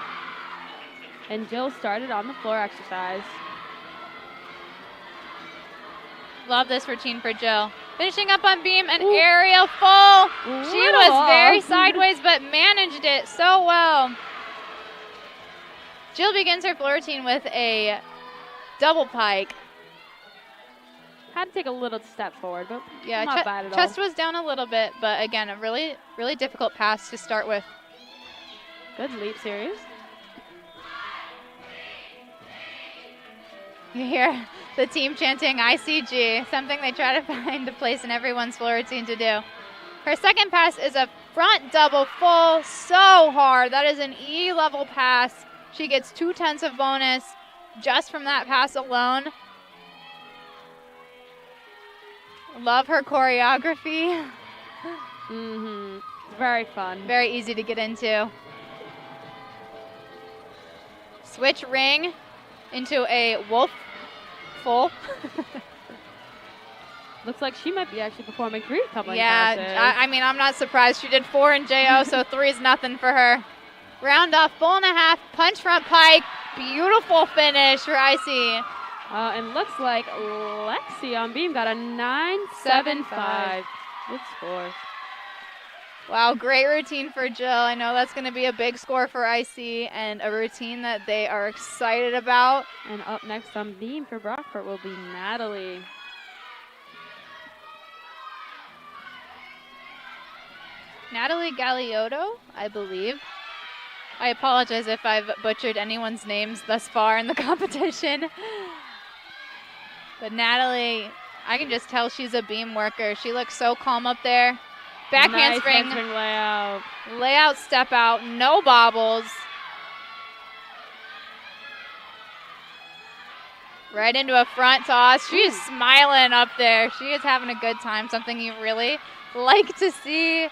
And Jill started on the floor exercise. Love this routine for Jill. Finishing up on beam, an aerial full. She was very sideways, but managed it so well. Jill begins her floor routine with a double pike. Had to take a little step forward, but Yeah, not bad at all. chest was down a little bit, but again, a really, really difficult pass to start with. Good leap series. You hear the team chanting ICG, something they try to find a place in everyone's floor routine to do. Her second pass is a front double full, so hard. That is an E-level pass. She gets 2/10 of bonus just from that pass alone. Love her choreography. Mm-hmm. Very fun. Very easy to get into. Switch ring into a wolf full. Looks like she might be actually performing 3 tumbling Yeah, passes. I mean, I'm not surprised. She did 4 in JO, so 3 is nothing for her. Round off, full and a half, punch front pike. Beautiful finish for Icy. And looks like Lexi on beam got a 9.75. Good score. Wow, great routine for Jill. I know that's going to be a big score for IC and a routine that they are excited about. And up next on beam for Brockport will be Natalie. Natalie Galiotto, I believe. I apologize if I've butchered anyone's names thus far in the competition. But Natalie, I can just tell she's a beam worker. She looks so calm up there. Back Nice handspring, handspring layout. layout, step out, no bobbles. Right into a front toss. She's smiling up there. She is having a good time, something you really like to see.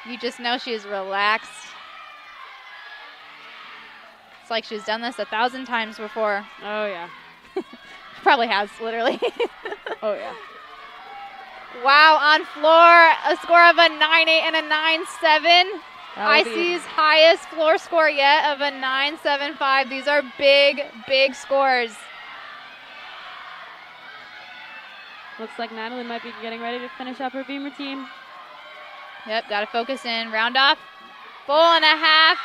You just know she's relaxed. It's like she's done this 1,000 times before. Oh, yeah. Probably has, literally. Oh, yeah. Wow, on floor, a score of a 9.8 and a 9.7. IC's highest floor score yet of a 9.75. These are big, big scores. Looks like Natalie might be getting ready to finish up her beam routine. Yep, got to focus in. Round off. Full and a half.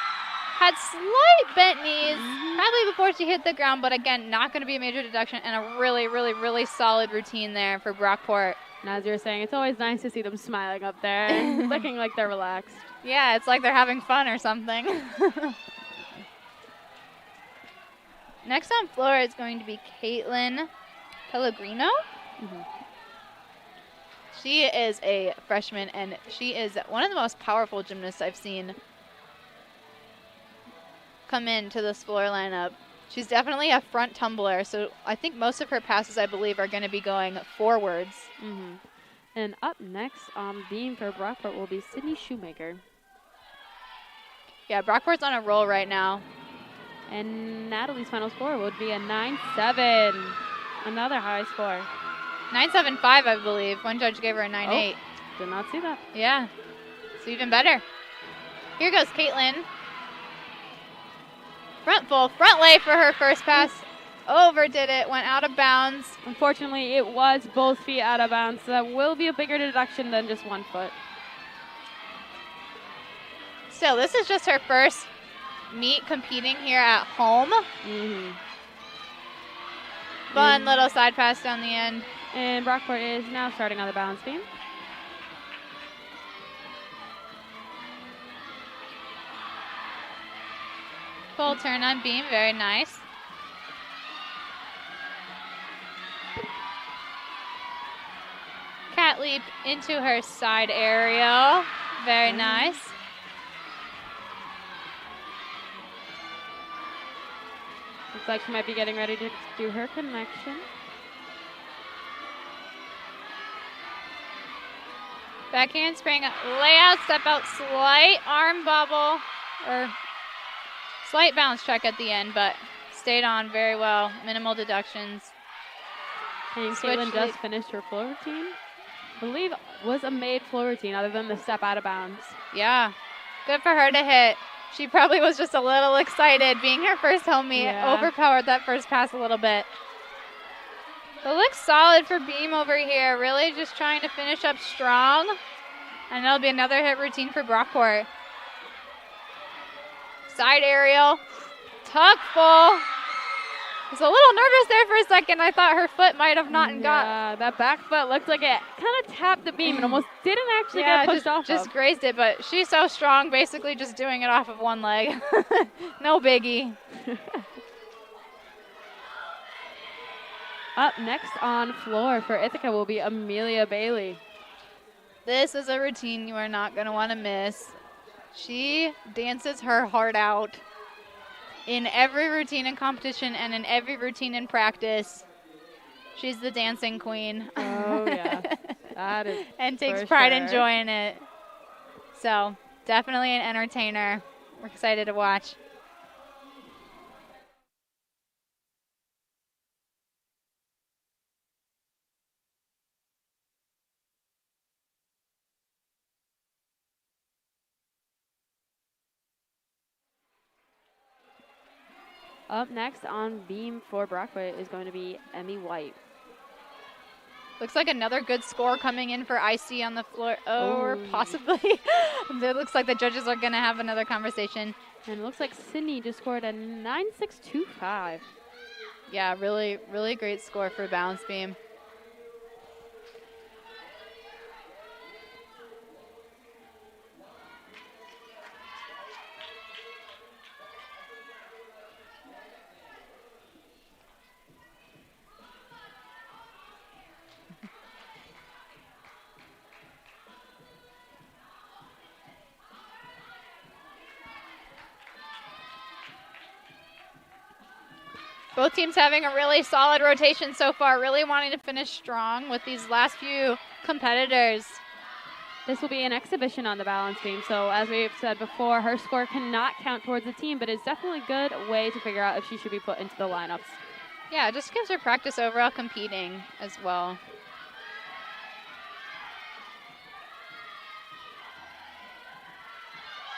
Had slight bent knees, probably before she hit the ground, but again, not going to be a major deduction, and a really, really, really solid routine there for Brockport. And as you were saying, it's always nice to see them smiling up there and looking like they're relaxed. Yeah, it's like they're having fun or something. Next on floor is going to be Caitlin Pellegrino. She is a freshman, and she is one of the most powerful gymnasts I've seen come into this floor lineup. She's definitely a front tumbler, so I think most of her passes, I believe, are going to be going forwards. And up next on beam for Brockport will be Sydney Shoemaker. Yeah, Brockport's on a roll right now. And Natalie's final score would be a 9-7. Another high score. 9.75, I believe. One judge gave her a 9.8. Did not see that. Yeah, so even better. Here goes Caitlin. Front full, front lay for her first pass. Overdid it, went out of bounds. Unfortunately, it was both feet out of bounds, so that will be a bigger deduction than just 1 foot. Still, this is just her first meet competing here at home. Fun little side pass down the end. And Brockport is now starting on the balance beam. Full turn on beam, very nice. Cat leap into her side aerial, very nice. Looks like she might be getting ready to do her connection. Backhand spring, layout, step out, slight arm bubble, or slight bounce check at the end, but stayed on very well. Minimal deductions. And Caitlin just finished her floor routine. I believe was a made floor routine other than the step out of bounds. Yeah, good for her to hit. She probably was just a little excited. Being her first home meet, overpowered that first pass a little bit. It looks solid for beam over here. Really just trying to finish up strong. And it'll be another hit routine for Brockport. Side aerial, tuck full. I was a little nervous there for a second. I thought her foot might have not got. Yeah, that back foot looked like it kind of tapped the beam and almost didn't actually get pushed off. Just grazed it, but she's so strong, basically just doing it off of one leg. No biggie. Up next on floor for Ithaca will be Amelia Bailey. This is a routine you are not going to want to miss. She dances her heart out in every routine in competition and in every routine in practice. She's the dancing queen. Oh, yeah. That is and takes pride in enjoying it. So, definitely an entertainer. We're excited to watch. Up next on beam for Brockport is going to be Emmy White. Looks like another good score coming in for IC on the floor. Or possibly. It looks like the judges are going to have another conversation. And it looks like Sydney just scored a 9.625. Yeah, really, really great score for balance beam. Both teams having a really solid rotation so far, really wanting to finish strong with these last few competitors. This will be an exhibition on the balance beam, so as we've said before, her score cannot count towards the team, but it's definitely a good way to figure out if she should be put into the lineups. Yeah, it just gives her practice overall competing as well.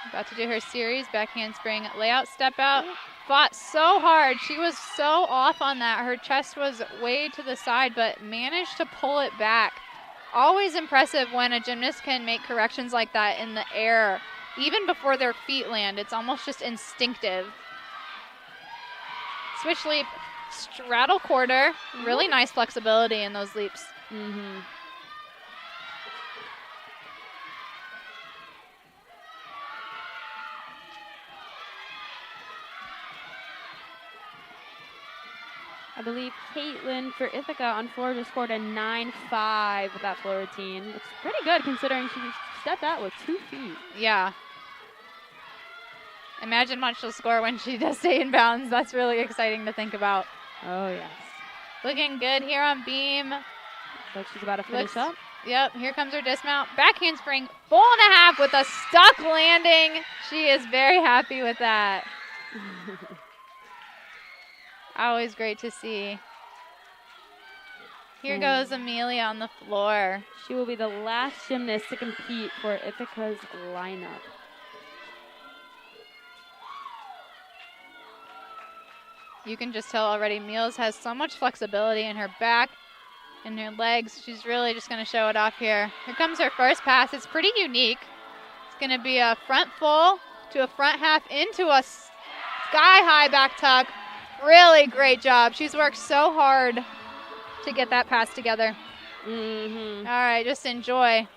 About to do her series, backhand spring, layout, step out. Fought so hard. She was so off on that. Her chest was way to the side, but managed to pull it back. Always impressive when a gymnast can make corrections like that in the air even before their feet land. It's almost just instinctive. Switch leap, straddle quarter. Really nice flexibility in those leaps. Mm-hmm. I believe Caitlin for Ithaca on floor just scored a 9.5 with that floor routine. Looks pretty good considering she stepped out with 2 feet. Yeah. Imagine what she'll score when she does stay in bounds. That's really exciting to think about. Oh, yes. Looking good here on beam. Looks like she's about to finish up. Yep, here comes her dismount. Back handspring, 4.5 with a stuck landing. She is very happy with that. Always great to see. Here goes Amelia on the floor. She will be the last gymnast to compete for Ithaca's lineup. You can just tell already Meals has so much flexibility in her back and her legs. She's really just going to show it off here. Here comes her first pass. It's pretty unique. It's going to be a front full to a front half into a sky-high back tuck. Really great job. She's worked so hard to get that pass together. Mm-hmm. All right, just enjoy.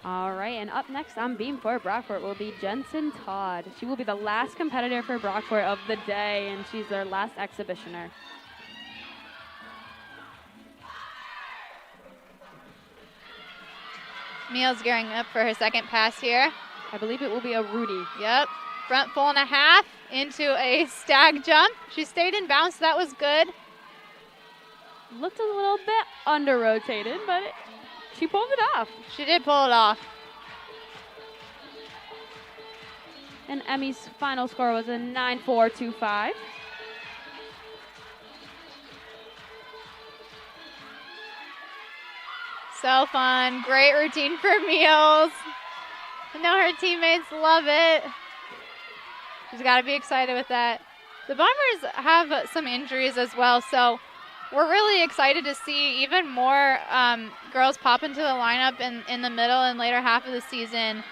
All right, and up next on beam for Brockport will be Jensen Todd. She will be the last competitor for Brockport of the day, and she's their last exhibitioner. Meals gearing up for her second pass here. I believe it will be a Rudy. Yep, front full and a half into a stag jump. She stayed in bounds, so that was good. Looked a little bit under-rotated, but she pulled it off. She did pull it off. And Emmy's final score was a 9.425. So fun. Great routine for Meals. I know her teammates love it. She's got to be excited with that. The Bombers have some injuries as well, so we're really excited to see even more girls pop into the lineup in the middle and later half of the season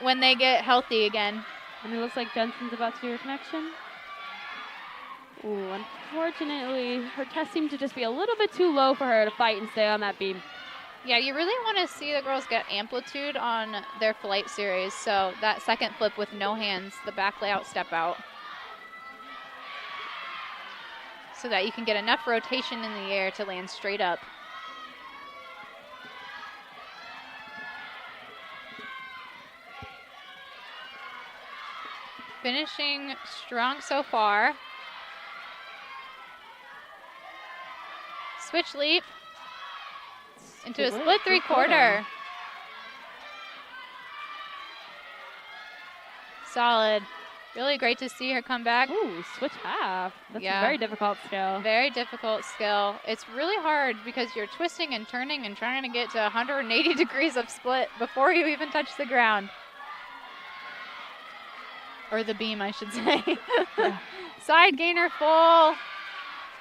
when they get healthy again. And it looks like Jensen's about to do her connection. Ooh, unfortunately, her test seemed to just be a little bit too low for her to fight and stay on that beam. Yeah, you really want to see the girls get amplitude on their flight series. So that second flip with no hands, the back layout step out, so that you can get enough rotation in the air to land straight up. Finishing strong so far. Switch leap into a split three-quarter. Solid. Really great to see her come back. Ooh, switch half. That's Yeah. a very difficult skill. Very difficult skill. It's really hard because you're twisting and turning and trying to get to 180 degrees of split before you even touch the ground. Or the beam, I should say. Yeah. Side gainer full.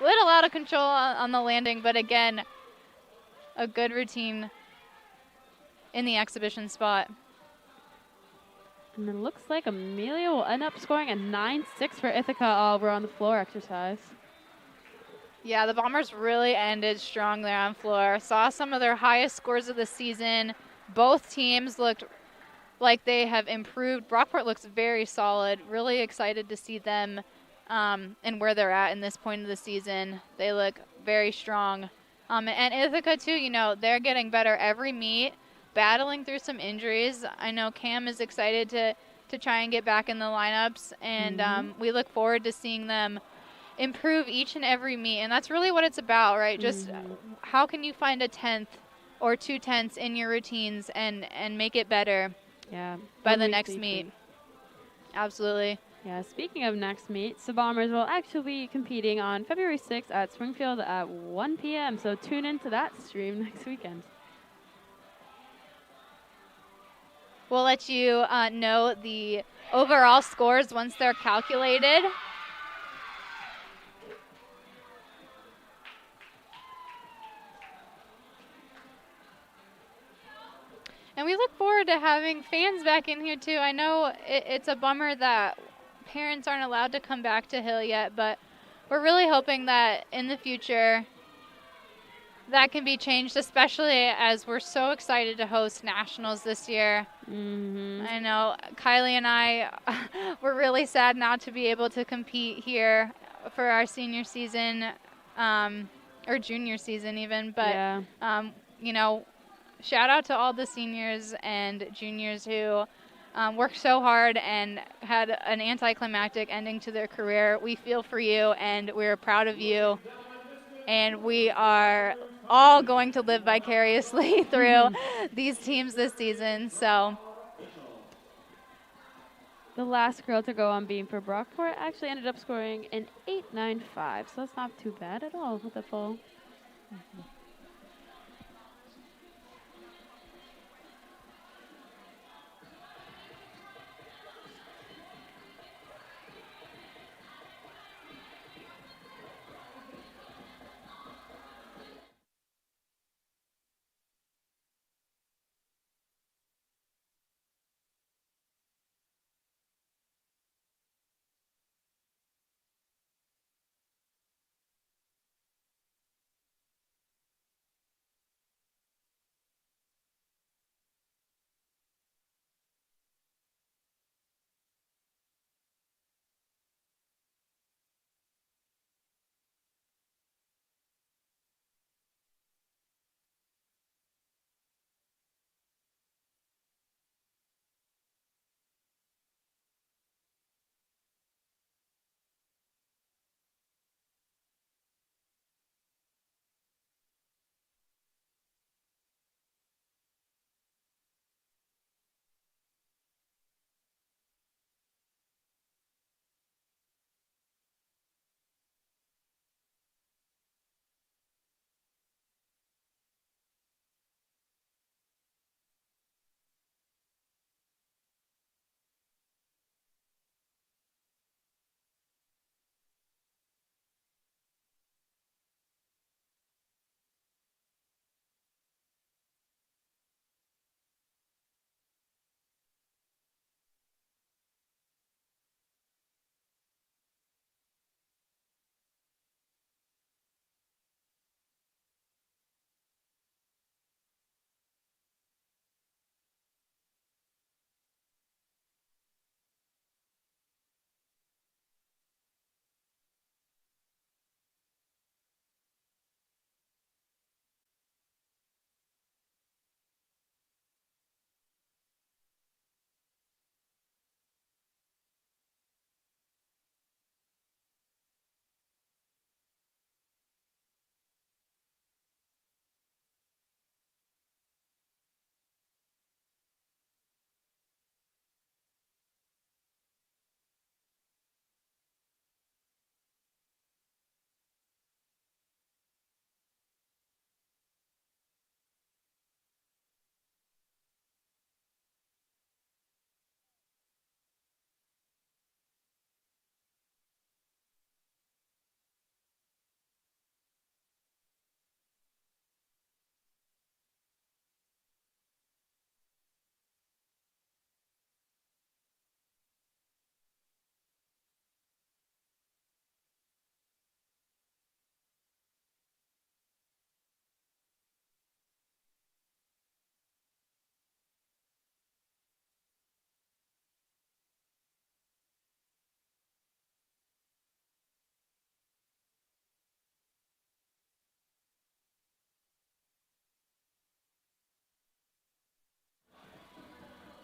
Little out of control on the landing, but again, a good routine in the exhibition spot. And it looks like Amelia will end up scoring a 9.6 for Ithaca over on the floor exercise. Yeah, the Bombers really ended strong there on floor. Saw some of their highest scores of the season. Both teams looked like they have improved. Brockport looks very solid. Really excited to see them and where they're at in this point of the season. They look very strong. And Ithaca, too, you know, they're getting better every meet, battling through some injuries. I know Cam is excited to try and get back in the lineups, and we look forward to seeing them improve each and every meet. And that's really what it's about, right? Just how can you find a 10th or 2 tenths in your routines and make it better by the next meet. Absolutely. Yeah, speaking of next meets, the Bombers will actually be competing on February 6th at Springfield at 1 p.m., so tune into that stream next weekend. We'll let you know the overall scores once they're calculated. And we look forward to having fans back in here, too. I know it's a bummer that parents aren't allowed to come back to Hill yet, but we're really hoping that in the future that can be changed, especially as we're so excited to host nationals this year. I know Kylie and I were really sad not to be able to compete here for our senior season, or junior season even. But, Yeah. you know, shout out to all the seniors and juniors who worked so hard and had an anticlimactic ending to their career. We feel for you, and we're proud of you. And we are all going to live vicariously through these teams this season. So The last girl to go on beam for Brockport actually ended up scoring an 8.95, so that's not too bad at all with the full.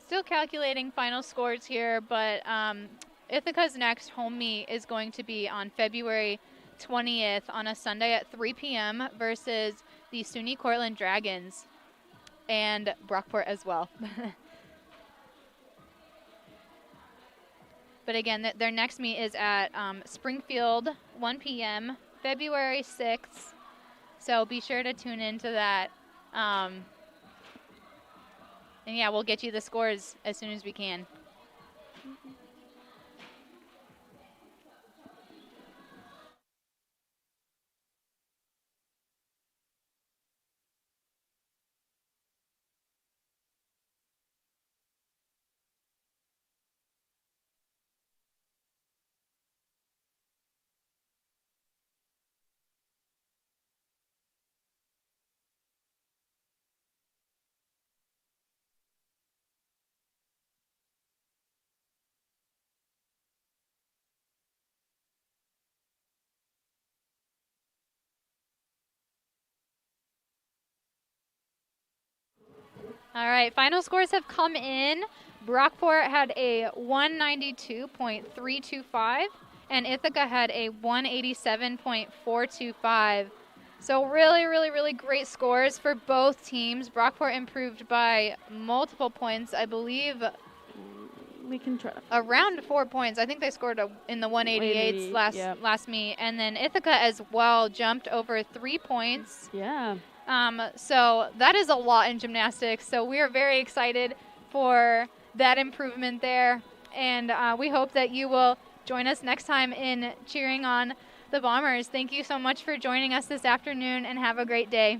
still calculating final scores here, but Ithaca's next home meet is going to be on February 20th on a Sunday at 3 p.m. versus the SUNY Cortland Dragons and Brockport as well. But again, their next meet is at Springfield, 1 p.m., February 6th. So be sure to tune into that. And yeah, we'll get you the scores as soon as we can. All right, final scores have come in. Brockport had a 192.325, and Ithaca had a 187.425. So really, really, really great scores for both teams. Brockport improved by multiple points, I believe. We can try. Around 4 points. I think they scored in the 188s last meet. And then Ithaca as well jumped over 3 points. Yeah. So that is a lot in gymnastics. So we are very excited for that improvement there. And we hope that you will join us next time in cheering on the Bombers. Thank you so much for joining us this afternoon, and have a great day.